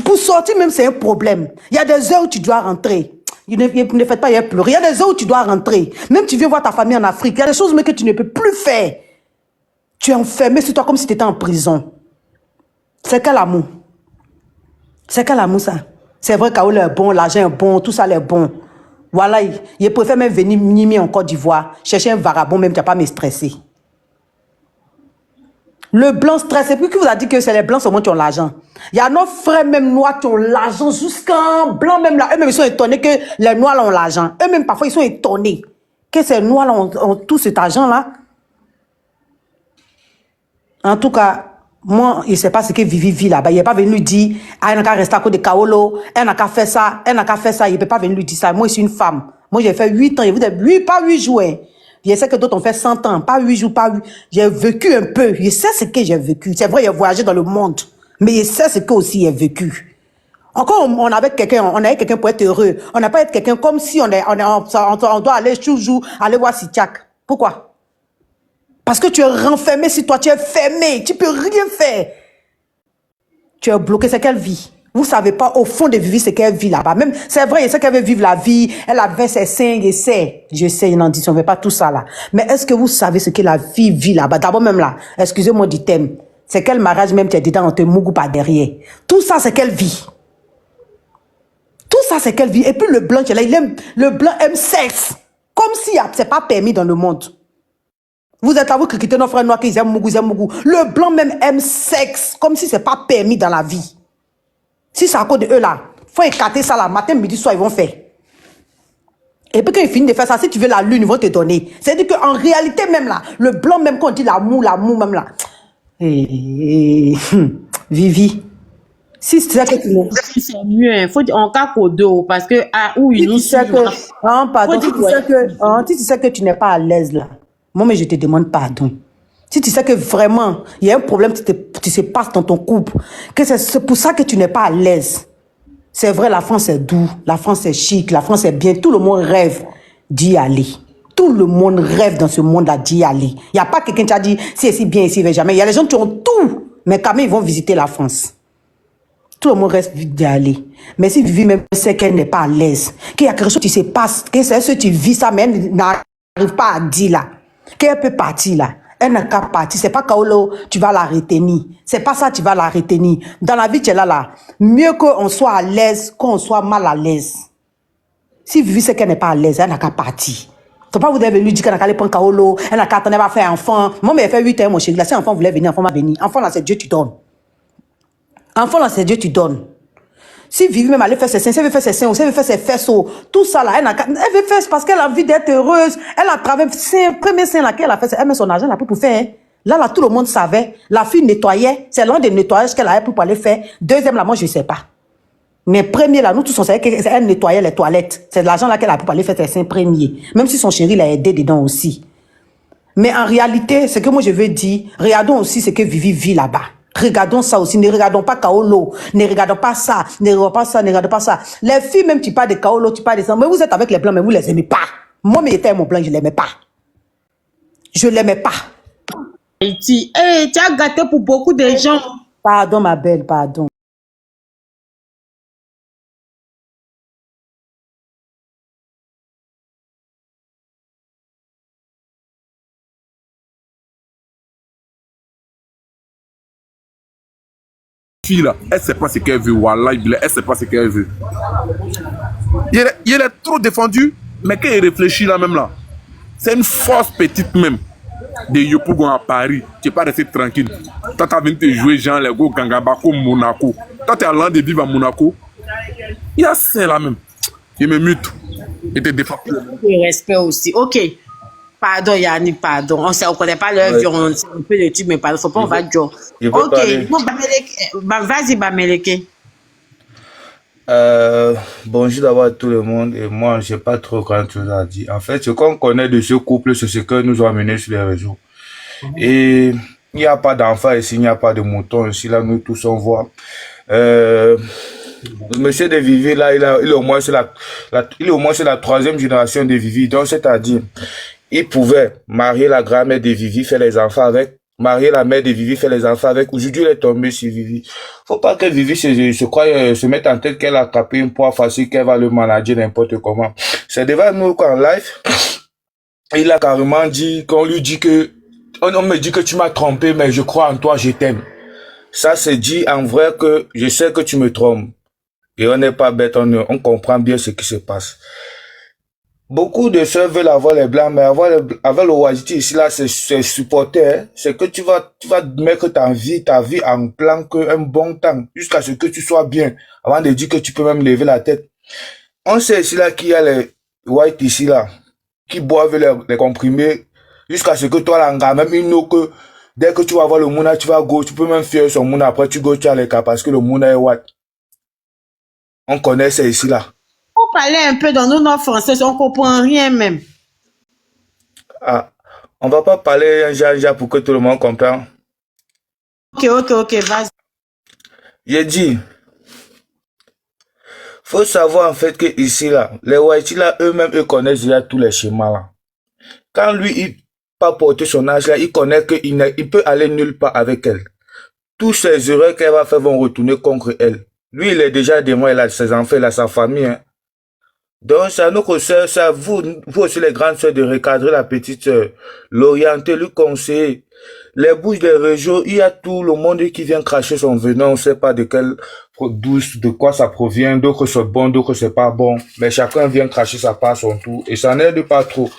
Pour sortir même c'est un problème. Il y a des heures où tu dois rentrer. Ne faites pas pleurer. Il y a des heures où tu dois rentrer. Même tu viens voir ta famille en Afrique. Il y a des choses mais que tu ne peux plus faire. Tu es enfermé sur toi comme si tu étais en prison. C'est quel amour? C'est quel amour ça? C'est vrai qu'Aoul est bon, l'argent est bon, tout ça est bon. Voilà, il préfère même venir Nimi en Côte d'Ivoire, chercher un vagabond même, tu n'as pas me stresser. Le blanc stresse. Et puis qui vous a dit que c'est les blancs seulement qui ont l'argent? Il y a nos frères même noirs qui ont l'argent jusqu'en blanc même là. Eux-mêmes ils sont étonnés que les noirs là ont l'argent. Eux-mêmes parfois ils sont étonnés que ces noirs là ont tout cet argent là. En tout cas, moi, je ne sais pas ce que Vivi vit là-bas. Il n'est pas venu lui dire, ah, elle n'a qu'à rester à côté de Kaolo, elle n'a qu'à faire ça, elle n'a qu'à faire ça. Il ne peut pas venir lui dire ça. Moi, je suis une femme. Moi, j'ai fait 8 ans. Je vous dis, pas 8 jours. Hein. Je sais que d'autres ont fait 100 ans. Pas 8 jours, pas 8. J'ai vécu un peu. Je sais ce que j'ai vécu. C'est vrai, j'ai voyagé dans le monde. Mais je sais ce que aussi j'ai vécu. Encore, on avait quelqu'un pour être heureux. On n'a pas être quelqu'un comme si on doit aller toujours aller voir Sitiak. Pourquoi? Parce que tu es renfermé sur toi, tu es fermé, tu peux rien faire. Tu es bloqué, c'est qu'elle vit. Vous savez pas au fond de Vivi ce qu'elle vit là-bas. Même, c'est vrai, il sait qu'elle veut vivre la vie, elle avait ses seins, je sais, il n'en dit, on ne veut pas tout ça là. Mais est-ce que vous savez ce que la vie vit là-bas? D'abord même là, excusez-moi du thème, c'est quel mariage même tu es dedans, on te mougou par derrière. Tout ça, c'est qu'elle vit. Tout ça, c'est qu'elle vit. Et puis le blanc qui est là, le blanc aime sexe. Comme si c'est pas permis dans le monde. Vous êtes là, vous critiquez nos frères noirs qui aiment Mougou, Le blanc même aime sexe, comme si c'est pas permis dans la vie. Si c'est à cause de eux là, faut écarter ça là, matin, midi, soir, ils vont faire. Et puis quand ils finissent de faire ça, si tu veux la lune, ils vont te donner. C'est-à-dire qu'en réalité même là, le blanc même, quand on dit l'amour même là. Vivi, si c'est ça que tu veux. C'est mieux, hein. Faut dire en cas codo, parce que, où ils nous suivent. Si tu sais que tu n'es pas à l'aise là, moi, mais je te demande pardon. Si tu sais que vraiment, il y a un problème qui se passe dans ton couple, que c'est pour ça que tu n'es pas à l'aise. C'est vrai, la France est doux, la France est chic, la France est bien. Tout le monde rêve d'y aller. Tout le monde rêve dans ce monde-là d'y aller. Il n'y a pas quelqu'un qui a dit, si c'est bien ici, il ne va jamais. Il y a les gens qui ont tout, mais quand même, ils vont visiter la France. Tout le monde reste d'y aller. Mais si Vivi même sait qu'elle n'est pas à l'aise, qu'il y a quelque chose qui se passe, que c'est ce que tu vis ça, mais elle n'arrive pas à dire là. Qu'elle peut partir là. Elle n'a qu'à partir. C'est pas Kaolo, tu vas la retenir. C'est pas ça, tu vas la retenir. Dans la vie, tu es là. Mieux qu'on soit à l'aise qu'on soit mal à l'aise. Si Vivi sait qu'elle n'est pas à l'aise, elle n'a qu'à partir. Faut pas vous devez lui dire qu'elle n'a qu'à aller prendre Kaolo, elle n'a qu'à attendre, elle va faire enfant. Moi, mais elle fait 8 ans, mon chéri. Là, si enfant voulait venir, enfant va venir. Enfant là, c'est Dieu, tu donnes. Enfant là, c'est Dieu, tu donnes. Si Vivi même allait faire ses seins, si elle veut faire ses seins, si elle veut faire ses fesses, tout ça là, elle veut faire parce qu'elle a envie d'être heureuse. Elle a travaillé, premier sein là qu'elle a fait, elle met son argent là pour faire. Hein. Là, tout le monde savait. La fille nettoyait. C'est l'un des nettoyages qu'elle avait pour aller faire. Deuxième, là, moi, je ne sais pas. Mais premier, là, nous tous, on savait qu'elle nettoyait les toilettes. C'est de l'argent là qu'elle a pour aller faire ses 5 premiers. Même si son chéri l'a aidé dedans aussi. Mais en réalité, ce que moi je veux dire, regardons aussi ce que Vivi vit là-bas. Regardons ça aussi. Ne regardons pas Kaolo. Ne regardons pas ça. Ne regardons pas ça. Ne regardons pas ça. Les filles, même tu parles de Kaolo, tu parles de ça. Mais vous êtes avec les blancs, mais vous les aimez pas. Moi, mais j'étais mon blanc, je l'aimais pas. Je l'aimais pas. Haïti. Eh, tu as gâté pour beaucoup de gens. Pardon, ma belle, pardon. Fille là, elle sait pas ce qu'elle veut. Wallah, elle sait pas ce qu'elle veut. Il est trop défendu, mais quand il réfléchit là même là, c'est une force petite même. De Yopougon à Paris, tu n'es pas resté tranquille. Toi, tu as venu te jouer Jean Lego, Gangabako, Monaco. Toi, tu es allé de vivre à Monaco. Il y a ça là même. Il me mute. Il te défend. Le respect aussi. Ok. Pardon, Yannick, pardon. On ne connaît pas leur vie, on sait un peu de trucs, mais pardon, faut pas, on va dire. Ok. Non, vas-y, Bameleke. Bonjour d'abord à tout le monde et moi j'ai pas trop grand chose à dire. En fait, ce qu'on connaît de ce couple, c'est ce que nous ont amené sur les réseaux. Et il n'y a pas d'enfant ici, il n'y a pas de mouton ici, là nous tous on voit. Monsieur de Vivi là, il est au moins sur la 3e génération de Vivi, donc c'est-à-dire il pouvait marier la grand-mère de Vivi, faire les enfants avec. Marier la mère de Vivi, faire les enfants avec. Aujourd'hui, il est tombé sur Vivi. Faut pas que Vivi se mette en tête qu'elle a tapé une poire facile, qu'elle va le manager n'importe comment. C'est devant nous qu'en live, il a carrément dit, qu'on lui dit que, on me dit que tu m'as trompé, mais je crois en toi, je t'aime. Ça, c'est dit en vrai que je sais que tu me trompes. Et on n'est pas bête, on comprend bien ce qui se passe. Beaucoup de ceux veulent avoir les blancs, mais avoir le Wajiti ici, là, c'est supporter, hein. C'est que tu vas mettre ta vie en plan un bon temps, jusqu'à ce que tu sois bien, avant de dire que tu peux même lever la tête. On sait ici, là, qu'il y a les whites ici, là, qui boivent les comprimés, jusqu'à ce que toi, là, même une eau que, dès que tu vas voir le mouna, tu vas go, tu peux même faire son mouna, après tu go, tu as les cas, parce que le mouna est white. On connaît ça ici, là. On parlait un peu dans nos noms français, on comprend rien même. Ah, on va pas parler un genre pour que tout le monde comprenne. Ok, vas-y. J'ai dit, faut savoir en fait que ici là, les Whiteys là, eux-mêmes, eux connaissent déjà tous les schémas là. Quand lui, il pas porter son âge là, il connaît qu'il peut aller nulle part avec elle. Tous ces erreurs qu'elle va faire vont retourner contre elle. Lui, il est déjà démon, il a ses enfants, il a sa famille, hein. Donc, c'est à nous que c'est à vous aussi les grandes sœurs de recadrer la petite sœur, l'orienter, lui conseiller. Les bouches des régions, il y a tout le monde qui vient cracher son venin, on ne sait pas de quelle douce, de quoi ça provient, d'autres c'est bon, d'autres c'est pas bon, mais chacun vient cracher sa part à son tour, et ça n'aide pas trop.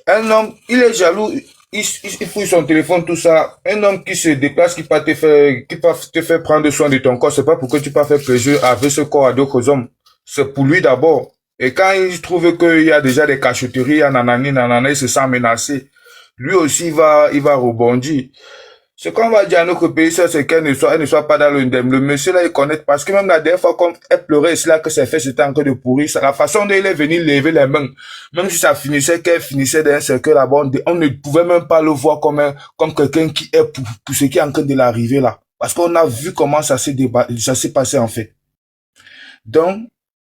Un homme, il est jaloux, il fouille son téléphone, tout ça. Un homme qui se déplace, qui peut te faire prendre soin de ton corps, c'est pas pour que tu peux faire plaisir avec ce corps à d'autres hommes. C'est pour lui d'abord. Et quand il trouve qu'il y a déjà des cachotteries, nanana, il se sent menacé. Lui aussi, il va rebondir. Ce qu'on va dire à notre pays, c'est qu'elle ne soit pas dans l'indemne. Le monsieur là, il connaît, parce que même la dernière fois, quand elle pleurait, c'est là que c'est fait, c'était en train de pourrir. La façon dont il est venu lever les mains, même si ça finissait, qu'elle finissait dans un cercle là-bas, on ne pouvait même pas le voir comme quelqu'un qui est pour ce qui est en train de l'arriver là. Parce qu'on a vu comment ça s'est passé en fait. Donc,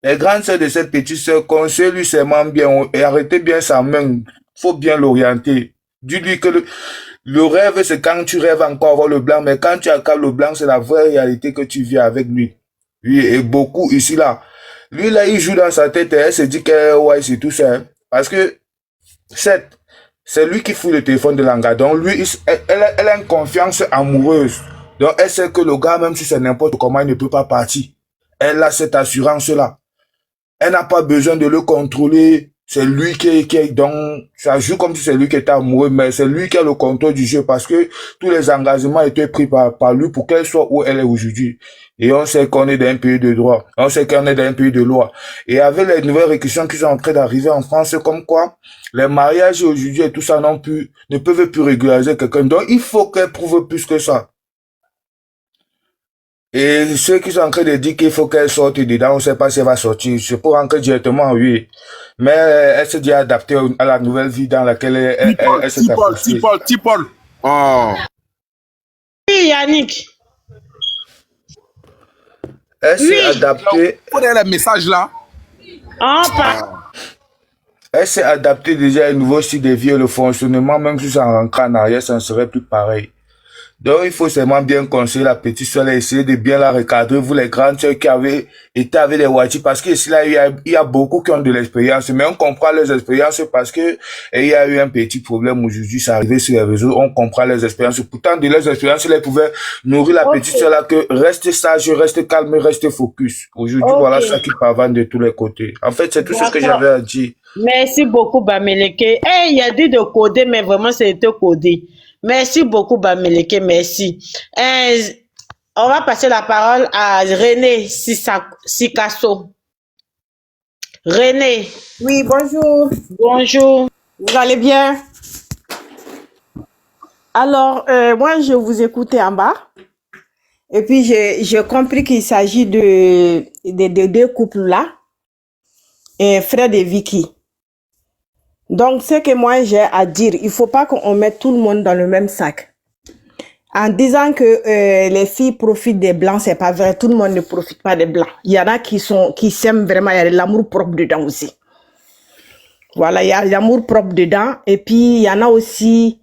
les grandes sœurs de cette petite sœur, conseillez-lui seulement bien et arrêtez bien sa main. Faut bien l'orienter. Dis-lui que le rêve, c'est quand tu rêves encore avoir le blanc, mais quand tu accables le blanc, c'est la vraie réalité que tu vis avec lui. Lui et beaucoup ici là. Lui là, il joue dans sa tête et elle se dit que ouais, c'est tout ça. Hein. Parce que c'est lui qui fout le téléphone de l'anga. Donc lui, elle a une confiance amoureuse. Donc elle sait que le gars, même si c'est n'importe comment, il ne peut pas partir. Elle a cette assurance là. Elle n'a pas besoin de le contrôler. c'est lui qui est donc, ça joue comme si c'est lui qui était amoureux, mais c'est lui qui a le contrôle du jeu parce que tous les engagements étaient pris par lui pour qu'elle soit où elle est aujourd'hui. Et on sait qu'on est dans un pays de droit. On sait qu'on est dans un pays de loi. Et avec les nouvelles réquisitions qui sont en train d'arriver en France, comme quoi les mariages aujourd'hui et tout ça ne peuvent plus régulariser quelqu'un. Donc, il faut qu'elle prouve plus que ça. Et ceux qui sont en train de dire qu'il faut qu'elle sorte dedans, on ne sait pas si elle va sortir. C'est pour rentrer directement, oui. Mais elle s'est déjà adaptée à la nouvelle vie dans laquelle elle s'est approchée. Tipol. Oh. Oui, Yannick. Elle s'est adaptée. Vous voyez les messages là? Elle s'est adaptée déjà à un nouveau style de vie et le fonctionnement, même si ça rentre en arrière, ça ne serait plus pareil. Donc, il faut seulement bien conseiller la petite soeur, essayer de bien la recadrer, vous les grandes soeurs qui avaient été avec les Wati, parce que ici, là, il y a beaucoup qui ont de l'expérience, mais on comprend les expériences parce que il y a eu un petit problème aujourd'hui, ça arrivé sur les réseaux, on comprend les expériences. Pourtant, de leurs expériences, ils pouvaient nourrir la petite soeur là que reste sage, reste calme, reste focus. Aujourd'hui, voilà ça qui pavane de tous les côtés. En fait, c'est tout ce que j'avais à dire. Merci beaucoup, Bameleke. Il y a dit de coder, mais vraiment, c'était codé. Merci beaucoup, Bameleke, merci. On va passer la parole à René Sikasso. René. Oui, bonjour. Bonjour. Vous allez bien? Alors, moi, je vous écoutais en bas. Et puis, j'ai compris qu'il s'agit de deux couples-là. Fred et Vicky. Donc, ce que moi j'ai à dire, il faut pas qu'on mette tout le monde dans le même sac. En disant que les filles profitent des blancs, c'est pas vrai. Tout le monde ne profite pas des blancs. Il y en a qui s'aiment vraiment. Il y a de l'amour propre dedans aussi. Voilà, il y a l'amour propre dedans. Et puis, il y en a aussi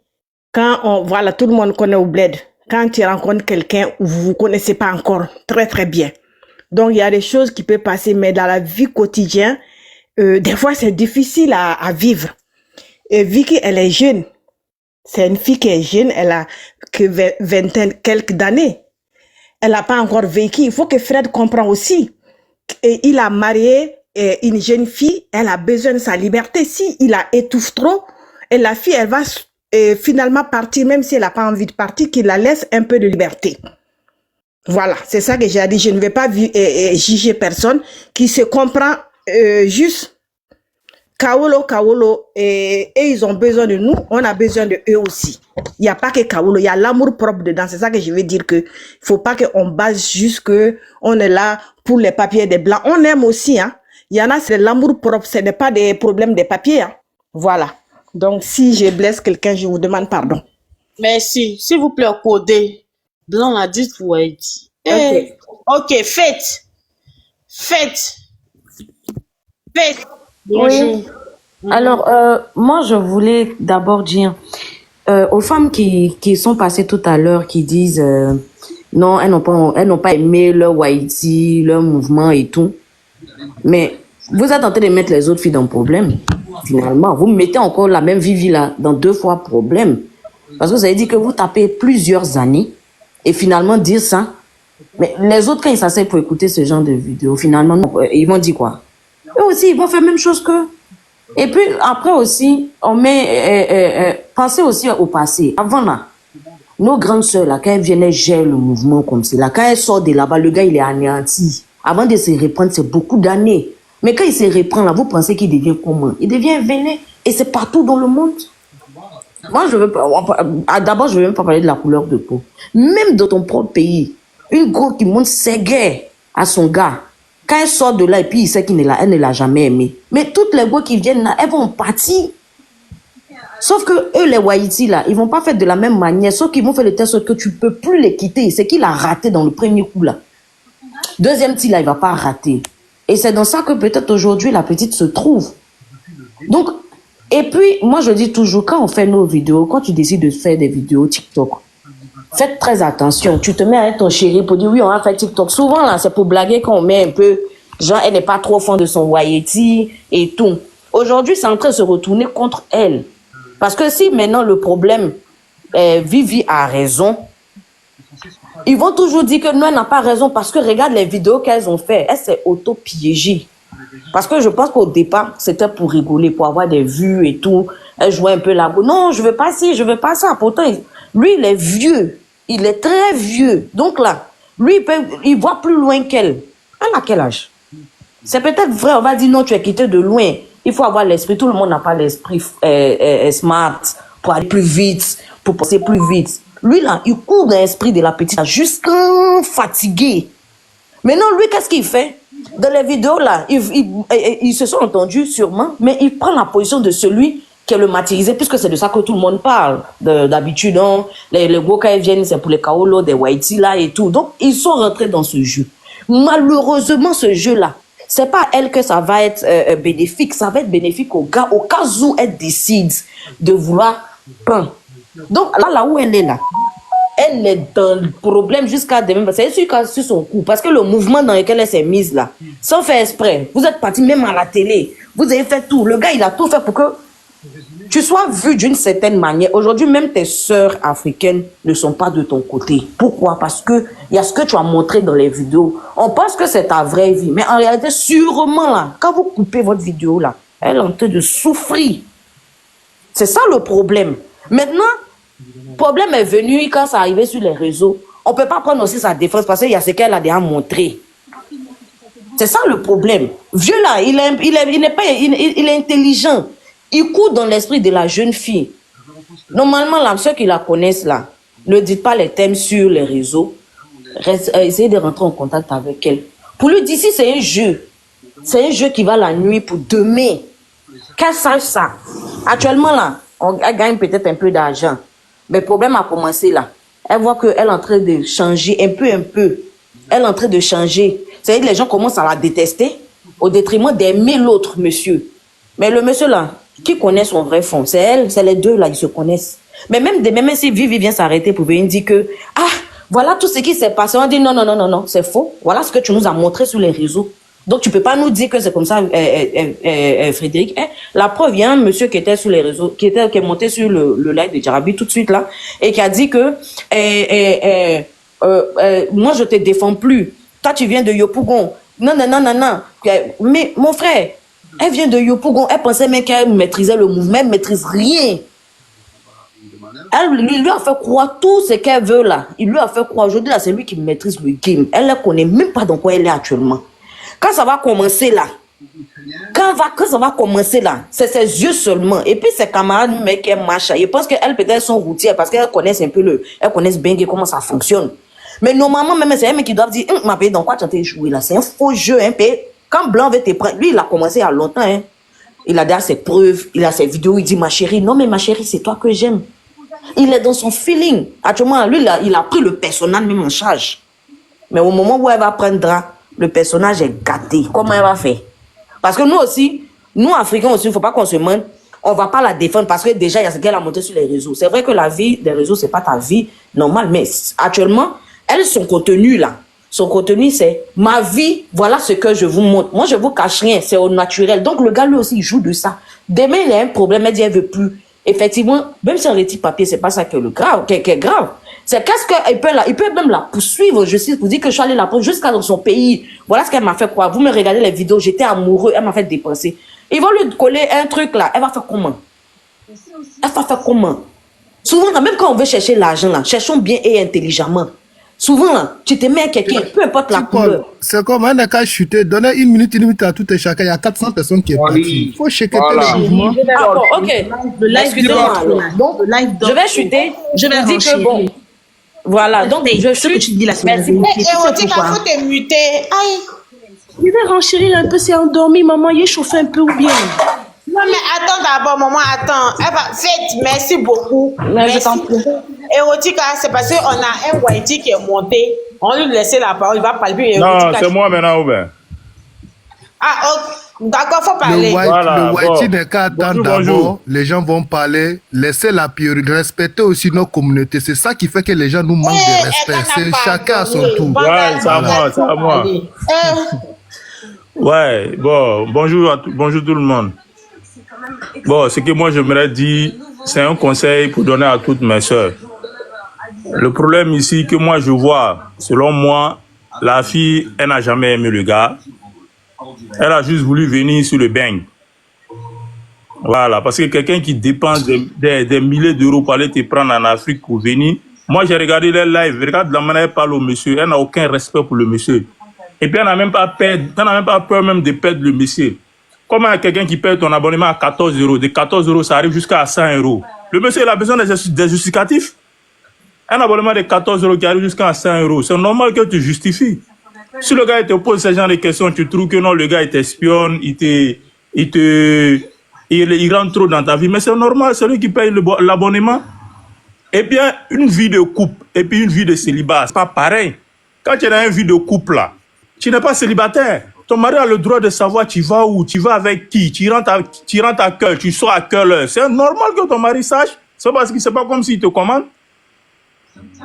voilà, tout le monde connaît au bled. Quand tu rencontres quelqu'un où vous vous connaissez pas encore très très bien. Donc, il y a des choses qui peuvent passer, mais dans la vie quotidienne, des fois, c'est difficile à vivre. Et Vicky, elle est jeune. C'est une fille qui est jeune. Elle a que vingtaine, quelques d'années. Elle n'a pas encore vécu. Il faut que Fred comprenne aussi. Et il a marié une jeune fille. Elle a besoin de sa liberté. Si il la étouffe trop, et la fille, elle va finalement partir, même si elle n'a pas envie de partir, qu'il la laisse un peu de liberté. Voilà, c'est ça que j'ai dit. Je ne vais pas juger personne qui se comprend juste. Kaolo, et ils ont besoin de nous, on a besoin de eux aussi. Il n'y a pas que Kaolo, il y a l'amour propre dedans. C'est ça que je veux dire que il faut pas qu'on base juste que on est là pour les papiers des blancs. On aime aussi, hein. Il y en a, c'est l'amour propre, ce n'est pas des problèmes des papiers, hein. Voilà. Donc, si je blesse quelqu'un, je vous demande pardon. Merci. S'il vous plaît, codez. Blanc l'a dit, vous avez dit. Ok, faites. Bonjour. Oui. Alors, moi, je voulais d'abord dire aux femmes qui sont passées tout à l'heure, qui disent non, elles n'ont pas aimé leur Haïti, leur mouvement et tout. Mais vous êtes en train de mettre les autres filles dans le problème. Finalement, vous mettez encore la même Vivi là dans 2 fois problème. Parce que vous avez dit que vous tapez plusieurs années et finalement dire ça. Mais les autres, quand ils s'asseyent pour écouter ce genre de vidéo, finalement, ils vont dire quoi? Eux aussi, ils vont faire la même chose qu'eux. Et puis, après aussi, on met... pensez aussi au passé. Avant, là, nos grandes sœurs, là, quand elles viennent, elles gèrent le mouvement comme ça. Là, quand elles sortent de là-bas, le gars, il est anéanti. Avant de se reprendre, c'est beaucoup d'années. Mais quand il se reprend, là, vous pensez qu'il devient comment? Il devient véné. Et c'est partout dans le monde. Moi, je veux pas... D'abord, je ne veux même pas parler de la couleur de peau. Même dans ton propre pays, une go qui monte ses guerres à son gars, quand elle sort de là et puis il sait elle ne l'a jamais aimé. Mais toutes les go qui viennent là, elles vont partir. Sauf que eux, les Wahiti là, ils vont pas faire de la même manière. Sauf qu'ils vont faire de telle sorte que tu peux plus les quitter. C'est qu'il a raté dans le premier coup là. Deuxième petit là, il va pas rater. Et c'est dans ça que peut-être aujourd'hui la petite se trouve. Donc, et puis, moi je dis toujours, quand on fait nos vidéos, quand tu décides de faire des vidéos TikTok, faites très attention. Tu te mets avec ton chéri pour dire oui, on va faire TikTok. Souvent là, c'est pour blaguer qu'on met un peu, genre elle n'est pas trop fan de son Wahiti et tout. Aujourd'hui, c'est en train de se retourner contre elle. Parce que si maintenant le problème, Vivi a raison, ils vont toujours dire que non, elle n'a pas raison parce que regarde les vidéos qu'elles ont fait. Elle s'est auto-piégée. Parce que je pense qu'au départ, c'était pour rigoler, pour avoir des vues et tout. Elle jouait un peu la go. Non, je veux pas ci, je veux pas ça. Pourtant, lui, il est vieux. Il est très vieux. Donc là, lui, il voit plus loin qu'elle. Elle a quel âge? C'est peut-être vrai, on va dire non, tu es quitté de loin. Il faut avoir l'esprit. Tout le monde n'a pas l'esprit smart pour aller plus vite, pour passer plus vite. Lui, là, il court dans l'esprit de la petite jusqu'à fatigué. Maintenant, lui, qu'est-ce qu'il fait? Dans les vidéos, là, ils se sont entendus sûrement, mais il prend la position de celui qui est le martyrisé, puisque c'est de ça que tout le monde parle. D'habitude, non? Les gros, quand ils viennent, c'est pour les Kaolo, des Whitey, là, et tout. Donc, ils sont rentrés dans ce jeu. Malheureusement, ce jeu-là, c'est pas elle que ça va être bénéfique. Ça va être bénéfique au gars, au cas où elle décide de vouloir peindre. Donc, là où elle est là, elle est dans le problème jusqu'à demain. C'est sur son coup. Parce que le mouvement dans lequel elle s'est mise là, sans faire exprès, vous êtes parti même à la télé. Vous avez fait tout. Le gars, il a tout fait pour que tu sois vu d'une certaine manière. Aujourd'hui, même tes sœurs africaines ne sont pas de ton côté. Pourquoi? Parce que il y a ce que tu as montré dans les vidéos. On pense que c'est ta vraie vie. Mais en réalité, sûrement là, quand vous coupez votre vidéo là, elle est en train de souffrir. C'est ça le problème. Maintenant, le problème est venu quand ça arrivait sur les réseaux. On ne peut pas prendre aussi sa défense parce qu'il y a ce qu'elle a déjà montré. C'est ça le problème. Vieux là, il est intelligent. Il court dans l'esprit de la jeune fille. Normalement, là, ceux qui la connaissent là, ne dites pas les thèmes sur les réseaux. Essayez de rentrer en contact avec elle. Pour lui, d'ici, c'est un jeu. C'est un jeu qui va la nuit pour demain. Qu'elle sache ça. Actuellement là, elle gagne peut-être un peu d'argent. Mais le problème a commencé là. Elle voit qu'elle est en train de changer un peu. Elle est en train de changer. C'est-à-dire que les gens commencent à la détester au détriment d'aimer l'autre monsieur. Mais le monsieur là, qui connaît son vrai fond, c'est elle, c'est les deux là, ils se connaissent. Mais même si Vivi vient s'arrêter pour venir dire que, voilà tout ce qui s'est passé, on dit non, c'est faux. Voilà ce que tu nous as montré sur les réseaux. Donc, tu ne peux pas nous dire que c'est comme ça, Frédéric. La preuve, il y a un monsieur qui était sur les réseaux, qui est monté sur le live de Jarabi tout de suite là, et qui a dit que moi, je ne te défends plus. Toi, tu viens de Yopougon. Non. Mais mon frère, elle vient de Yopougon. Elle pensait même qu'elle maîtrisait le mouvement. Elle ne maîtrise rien. Il lui a fait croire tout ce qu'elle veut là. Il lui a fait croire. Aujourd'hui, là, c'est lui qui maîtrise le game. Elle ne connaît même pas dans quoi elle est actuellement. Quand ça va commencer là, c'est ses yeux seulement. Et puis ses camarades, mais qu'elle marche. Je pense qu'elles peut-être sont routières parce qu'elles connaissent un peu elles connaissent bien comment ça fonctionne. Mais normalement, même c'est elles qui doivent dire, ma pays, dans quoi tu as joué là? C'est un faux jeu, hein. Quand Blanc veut te prendre, lui, il a commencé il y a longtemps, hein. Il a déjà ses preuves, il a ses vidéos, il dit, ma chérie, non, mais ma chérie, c'est toi que j'aime. Il est dans son feeling. Actuellement, lui, il a pris le personnage même en charge. Mais au moment où elle va prendre le personnage est gâté. Comment elle va faire? Parce que nous aussi, nous Africains aussi, il ne faut pas qu'on se mente, on ne va pas la défendre parce que déjà, il y a ce qu'elle a monté sur les réseaux. C'est vrai que la vie des réseaux, ce n'est pas ta vie normale, mais actuellement, elle, son contenu là, c'est ma vie, voilà ce que je vous montre. Moi, je ne vous cache rien, c'est au naturel. Donc, le gars, lui aussi, il joue de ça. Demain, il a un problème, elle dit, elle ne veut plus. Effectivement, même si on retire papier, ce n'est pas ça qui est grave. C'est qu'est-ce qu'il peut il peut même la poursuivre, justice, pour dire que je suis allée la prendre jusqu'à dans son pays. Voilà ce qu'elle m'a fait croire. Vous me regardez les vidéos, j'étais amoureux, elle m'a fait dépenser. Ils vont lui coller un truc là, elle va faire comment? Souvent, même quand on veut chercher l'argent là, cherchons bien et intelligemment. Souvent, là, tu te mets à quelqu'un, peu importe la couleur. C'est comme un cas chuté, donner une minute à tout et chacun. Il y a 400 personnes qui est parti. Il faut checker le mouvement. Ah bon, ok. Excusez-moi. Donc, je vais chuter. Je vais dire que bon. Voilà, donc je suis... que tu dis la semaine dernière. Il faut te muter. Aïe. Je vais renchérir un peu, c'est endormi, maman, il est chauffé un peu ou bien? Non, mais attends d'abord, maman, attends. Faites, merci beaucoup. Merci. Érotica, c'est parce qu'on a un Whitey qui est monté. On lui laisse la parole, il va parler. Non, c'est moi maintenant, Aubin. Ah, d'accord, faut parler. Le Whitey n'est qu'à attendre d'abord. Les gens vont parler. Laissez la priorité. Respectez aussi nos communautés. C'est ça qui fait que les gens nous manquent de respect. C'est chacun à son tour. Ouais, c'est à moi. Ouais, bon, bonjour tout le monde. Bon, ce que moi j'aimerais dire, c'est un conseil pour donner à toutes mes soeurs. Le problème ici que moi je vois, selon moi, la fille, elle n'a jamais aimé le gars. Elle a juste voulu venir sur le bang. Voilà, parce que quelqu'un qui dépense des milliers d'euros pour aller te prendre en Afrique pour venir. Moi, j'ai regardé les lives, regarde la manière elle parle au monsieur. Elle n'a aucun respect pour le monsieur. Et puis, elle n'a même pas peur même de perdre le monsieur. Comment quelqu'un qui perd ton abonnement à 14 euros, de 14 euros, ça arrive jusqu'à 100 euros. Le monsieur, il a besoin des justificatifs. Un abonnement de 14 euros qui arrive jusqu'à 100 euros, c'est normal que tu justifies. Si le gars il te pose ce genre de questions, tu trouves que non, le gars il t'espionne, il rentre trop dans ta vie, mais c'est normal, c'est lui qui paye l'abonnement. Et bien, une vie de couple et puis une vie de célibat, c'est pas pareil. Quand tu es dans une vie de couple là, tu n'es pas célibataire. Ton mari a le droit de savoir tu vas où, tu vas avec qui, tu rentres à quelle heure, tu sors à quelle heure. C'est normal que ton mari sache. C'est parce que c'est pas comme s'il te commande.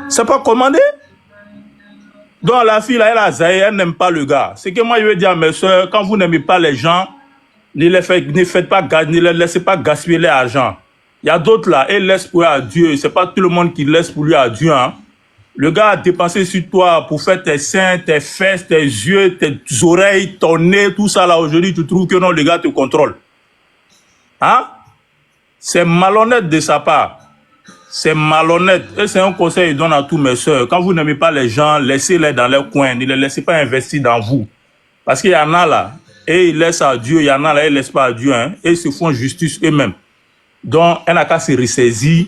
C'est pas commandé. Donc la fille là, elle a zaï, elle n'aime pas le gars. C'est que moi je veux dire à mes soeurs, quand vous n'aimez pas les gens, ne les laissez pas gaspiller l'argent. Il y a d'autres là, ils laissent pour à Dieu. C'est pas tout le monde qui laisse pour lui à Dieu. Hein. Le gars a dépensé sur toi pour faire tes seins, tes fesses, tes yeux, tes oreilles, ton nez, tout ça là. Aujourd'hui, tu trouves que non, le gars te contrôle. Hein? C'est malhonnête de sa part. C'est malhonnête. Et c'est un conseil que je donne à tous mes soeurs. Quand vous n'aimez pas les gens, laissez-les dans leur coin. Ne les laissez pas investir dans vous. Parce qu'il y en a là, et ils laissent à Dieu. Il y en a là, ils ne laissent pas à Dieu. Hein, et ils se font justice eux-mêmes. Donc, elle n'a qu'à se ressaisir.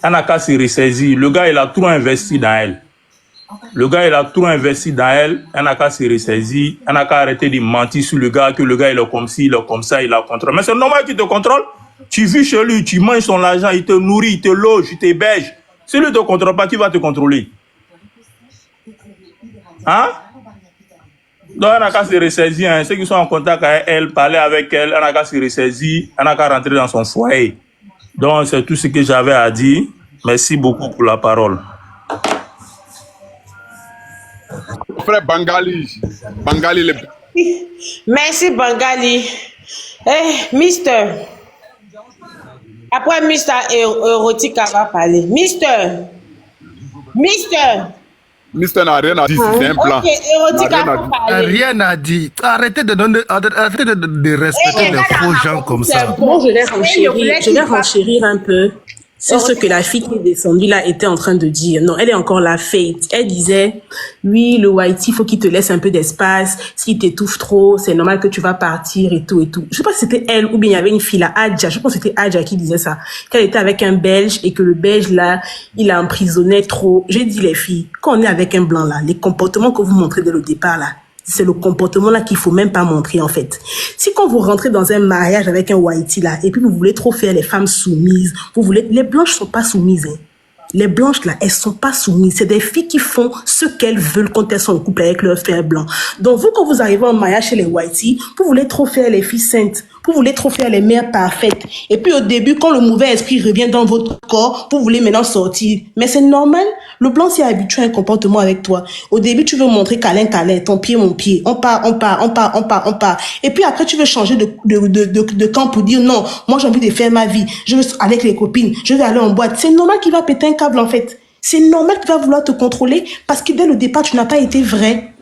Elle n'a qu'à se ressaisir. Le gars, il a trop investi dans elle. Le gars, il a trop investi dans elle. Elle n'a qu'à se ressaisir. Elle n'a qu'à arrêter de mentir sur le gars, que le gars, il est comme ci, il est comme ça, il la contrôle. Mais c'est normal qu'il te contrôle. Tu vis chez lui, tu manges son argent, il te nourrit, il te loge, il t'héberge. Si lui ne te contrôle pas, qui va te contrôler? Hein? Donc, elle n'a qu'à se ressaisir. Hein. Ceux qui sont en contact avec elle, parler avec elle, elle n'a qu'à se ressaisir, elle n'a qu'à rentrer dans son foyer. Donc, c'est tout ce que j'avais à dire. Merci beaucoup pour la parole. Frère Bangali. Merci, Bangali. Eh, Mister. Après, Mister Erotica va parler. Mister n'a rien à dire, c'est un plan. Ok, Erotica va parler. Rien à dire. Arrêtez de respecter les faux gens comme ça. Bon, je vais renchérir un peu. C'est ce que la fille qui est descendue là était en train de dire. Non, elle est encore la Faith. Elle disait, oui, le Whitey, il faut qu'il te laisse un peu d'espace. S'il t'étouffe trop, c'est normal que tu vas partir et tout et tout. Je sais pas si c'était elle ou bien il y avait une fille là, Adja. Je pense que c'était Adja qui disait ça. Qu'elle était avec un Belge et que le Belge là, il a emprisonné trop. J'ai dit les filles, quand on est avec un blanc là, les comportements que vous montrez dès le départ là, c'est le comportement là qu'il faut même pas montrer en fait. Si quand vous rentrez dans un mariage avec un Whitey là, et puis vous voulez trop faire les femmes soumises, les blanches sont pas soumises. Hein. Les blanches là, elles sont pas soumises. C'est des filles qui font ce qu'elles veulent quand elles sont en couple avec leur frère blanc. Donc vous, quand vous arrivez en mariage chez les Whitey, vous voulez trop faire les filles saintes. Vous voulez trop faire les mères parfaites. Et puis au début, quand le mauvais esprit revient dans votre corps, vous voulez maintenant sortir. Mais c'est normal. Le blanc s'est habitué à un comportement avec toi. Au début, tu veux montrer câlin, ton pied, mon pied. On part. Et puis après, tu veux changer de camp pour dire non, moi j'ai envie de faire ma vie. Je veux aller avec les copines. Je vais aller en boîte. C'est normal qu'il va péter un câble en fait. C'est normal qu'il va vouloir te contrôler parce que dès le départ, tu n'as pas été vrai.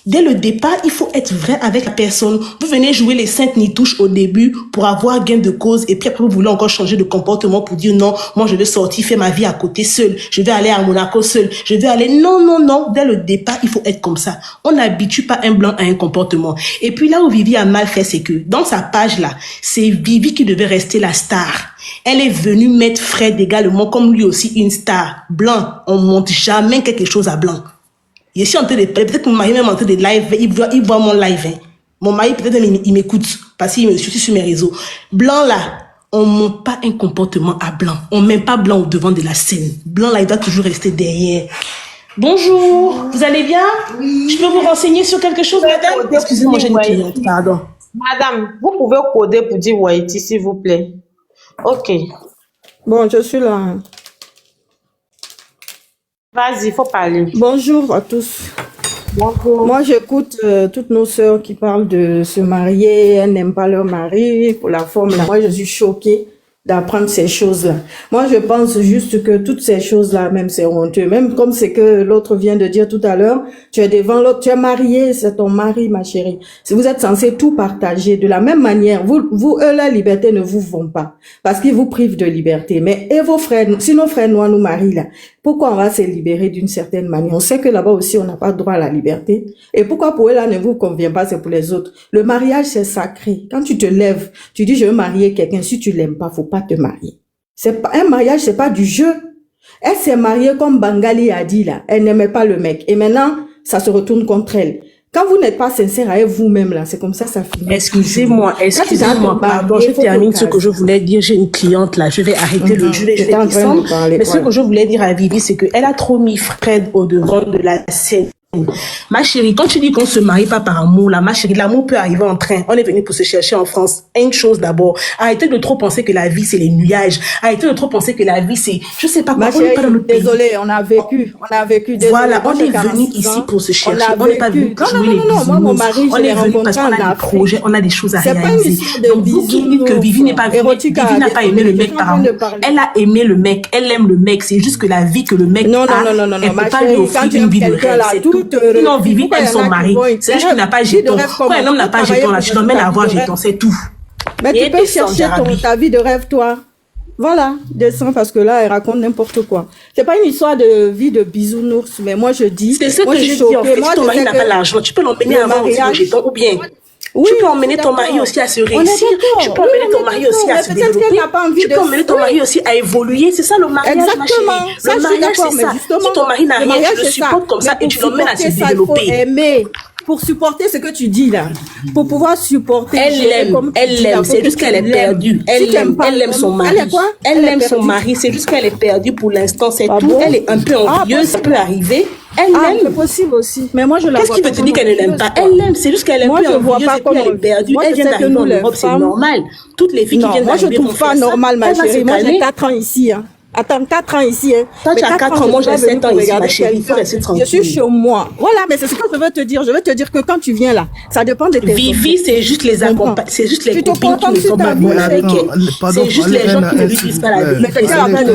Dès le départ, il faut être vrai avec la personne. Vous venez jouer les saintes nitouches au début pour avoir gain de cause et puis après vous voulez encore changer de comportement pour dire non, moi je vais sortir faire ma vie à côté seul. Je vais aller à Monaco seul. Je vais aller... Non. Dès le départ, il faut être comme ça. On n'habitue pas un blanc à un comportement. Et puis là où Vivi a mal fait, c'est que dans sa page là, c'est Vivi qui devait rester la star. Elle est venue mettre Fred également comme lui aussi une star. Blanc, on monte jamais quelque chose à blanc. Je suis en train de... Peut-être que mon mari même en train de live, il voit mon live. Hein. Mon mari peut-être il m'écoute parce qu'il me suit sur mes réseaux. Blanc là, on ne monte pas un comportement à blanc. On ne met pas blanc au devant de la scène. Blanc là, il doit toujours rester derrière. Bonjour, vous allez bien? Oui. Je peux vous renseigner sur quelque chose, madame? Excusez-moi, j'ai une cliente, pardon. Madame, vous pouvez coder pour dire Whitey, s'il vous plaît. Ok. Bon, je suis là. Vas-y, il faut parler. Bonjour à tous. Bonjour. Moi, j'écoute toutes nos sœurs qui parlent de se marier, elles n'aiment pas leur mari, pour la forme là. Moi, je suis choquée d'apprendre ces choses-là. Moi, je pense juste que toutes ces choses-là, même c'est honteux. Même comme c'est que l'autre vient de dire tout à l'heure, tu es devant l'autre, tu es marié, c'est ton mari, ma chérie. Si vous êtes censé tout partager de la même manière, eux, la liberté ne vous vont pas parce qu'ils vous privent de liberté. Mais et vos frères, si nos frères noirs nous marient là, pourquoi on va se libérer d'une certaine manière? On sait que là-bas aussi, on n'a pas droit à la liberté. Et pourquoi pour eux là ne vous convient pas, c'est pour les autres. Le mariage, c'est sacré. Quand tu te lèves, tu dis, je veux marier quelqu'un. Si tu l'aimes pas, faut pas te marier. C'est pas, un mariage, c'est pas du jeu. Elle s'est mariée comme Bangali a dit là. Elle n'aimait pas le mec. Et maintenant, ça se retourne contre elle. Quand vous n'êtes pas sincère avec vous-même là, c'est comme ça finit. Excusez-moi, pardon, je termine ce que je voulais dire. J'ai une cliente là, je vais arrêter le jeu, je vais descendre. Mais ce que je voulais dire à Vivi, c'est qu'elle a trop mis Fred au devant de la scène. Ma chérie, quand tu dis qu'on se marie pas par amour, là, ma chérie, l'amour peut arriver en train. On est venu pour se chercher en France. Une chose d'abord, arrêtez de trop penser que la vie c'est les nuages. Arrêtez de trop penser que la vie c'est, je sais pas quoi. On n'est pas dans notre pays. Désolée, on a vécu. Désolé, voilà, on est venu ici pour se chercher. On n'est pas venu pour jouer les bisous. Moi, mon mari, on est venu parce qu'on a des projets, on a des choses à réaliser. Donc vous qui dites que Vivi n'est pas venue, Vivi n'a pas aimé le mec par amour. Elle a aimé le mec, elle aime le mec. C'est juste que la vie que le mec a, elle peut pas lui offrir une vie de rêve. C'est tout. Non, Vivi aime son mari. C'est juste qu'il n'a pas jeton. Quand un homme n'a pas jeton, là, tu l'emmènes à avoir jeton, c'est tout. Mais tu peux chercher ta vie de rêve, toi. Voilà, descends parce que là, elle raconte n'importe quoi. C'est pas une histoire de vie de bisounours, mais moi je dis. C'est ce que je dis en fait. Si ton mari n'a pas l'argent, tu peux l'emmener à avoir aussi le jeton ou bien. Oui, tu peux emmener ton mari aussi à se réussir. Tu peux emmener ton mari aussi à se développer. Tu peux emmener ton mari aussi à évoluer. C'est ça le mariage, ma chérie. Le mariage, c'est ça. Si ton mari n'a rien, tu le supportes comme ça et tu l'emmènes à se développer. Pour supporter ce que tu dis là, pour pouvoir supporter. Elle l'aime, c'est juste qu'elle est perdue. Elle aime son mari. Elle aime son mari, c'est juste qu'elle est perdue pour l'instant, c'est tout. Elle est un peu envieuse, ça peut arriver. Elle l'aime. C'est possible aussi. Mais moi, je la vois. Qu'est-ce qui veut te dire qu'elle ne l'aime pas? Elle l'aime, c'est juste qu'elle est un peu envieuse et puis elle est perdue. Elle vient d'arriver en Europe, c'est normal. Toutes les filles qui viennent d'arriver. Moi, je trouve pas normal, ma chérie. Moi, j'ai 4 ans ici. Attends, 4 ans ici. Toi, tu as 4 ans, moi j'ai 7 ans ici, ma chérie. Il faut rester tranquille. Je suis chez moi. Voilà, mais c'est ce que je veux te dire. Je veux te dire que quand tu viens là, ça dépend de tes Vivi, c'est juste les accompagner. C'est juste les copines qui ne sont pas bonnes avec elle. C'est juste les gens qui ne lui disent pas la vérité.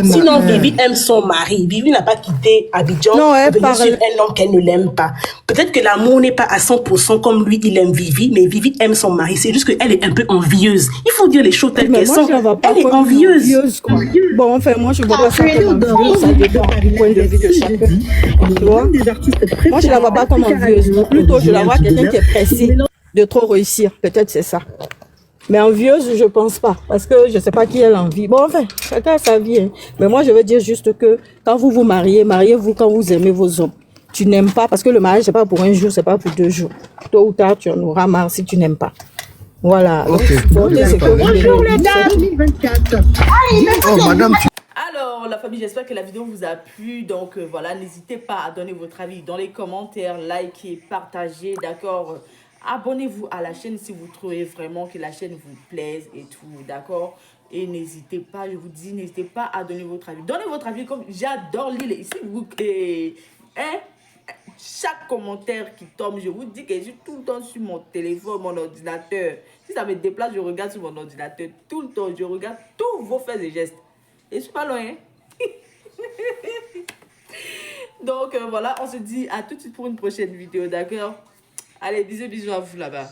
Sinon, Vivi aime son mari. Vivi n'a pas quitté Abidjan pour venir suivre un homme qu'elle ne l'aime pas. Peut-être que l'amour n'est pas à 100% comme lui, il aime Vivi, mais Vivi aime son mari. C'est juste qu'elle est un peu envieuse. Il faut dire les choses telles qu'elles sont. Elle est envieuse. Bon, enfin, moi, je vois pas ça comme envieuse. Ça dépend du point de vue de chacun. Tu vois? Moi, je la vois pas comme envieuse. Plutôt, je la vois quelqu'un qui est pressé de trop réussir. Peut-être c'est ça. Mais envieuse, je pense pas. Parce que je sais pas qui a l'envie. Bon, enfin, chacun a sa vie. Hein. Mais moi, je veux dire juste que quand vous vous mariez, mariez-vous quand vous aimez vos hommes. Tu n'aimes pas, parce que le mariage, c'est pas pour un jour, c'est pas pour 2 jours. Tôt ou tard, tu en auras marre si tu n'aimes pas. Voilà. Ok. Bonjour les dames. 2024. Oh, madame, Alors, la famille, j'espère que la vidéo vous a plu. Donc, voilà, n'hésitez pas à donner votre avis dans les commentaires, likez, partagez, d'accord? Abonnez-vous à la chaîne si vous trouvez vraiment que la chaîne vous plaise et tout, d'accord? Et n'hésitez pas, je vous dis, n'hésitez pas à donner votre avis. Donnez votre avis, comme j'adore lire. Ici, vous... chaque commentaire qui tombe, je vous dis que je suis tout le temps sur mon téléphone, mon ordinateur. Si ça me déplace, je regarde sur mon ordinateur tout le temps. Je regarde tous vos faits et gestes. Et je suis pas loin. Hein? Donc voilà, on se dit à tout de suite pour une prochaine vidéo, d'accord? Allez, bisous à vous là-bas.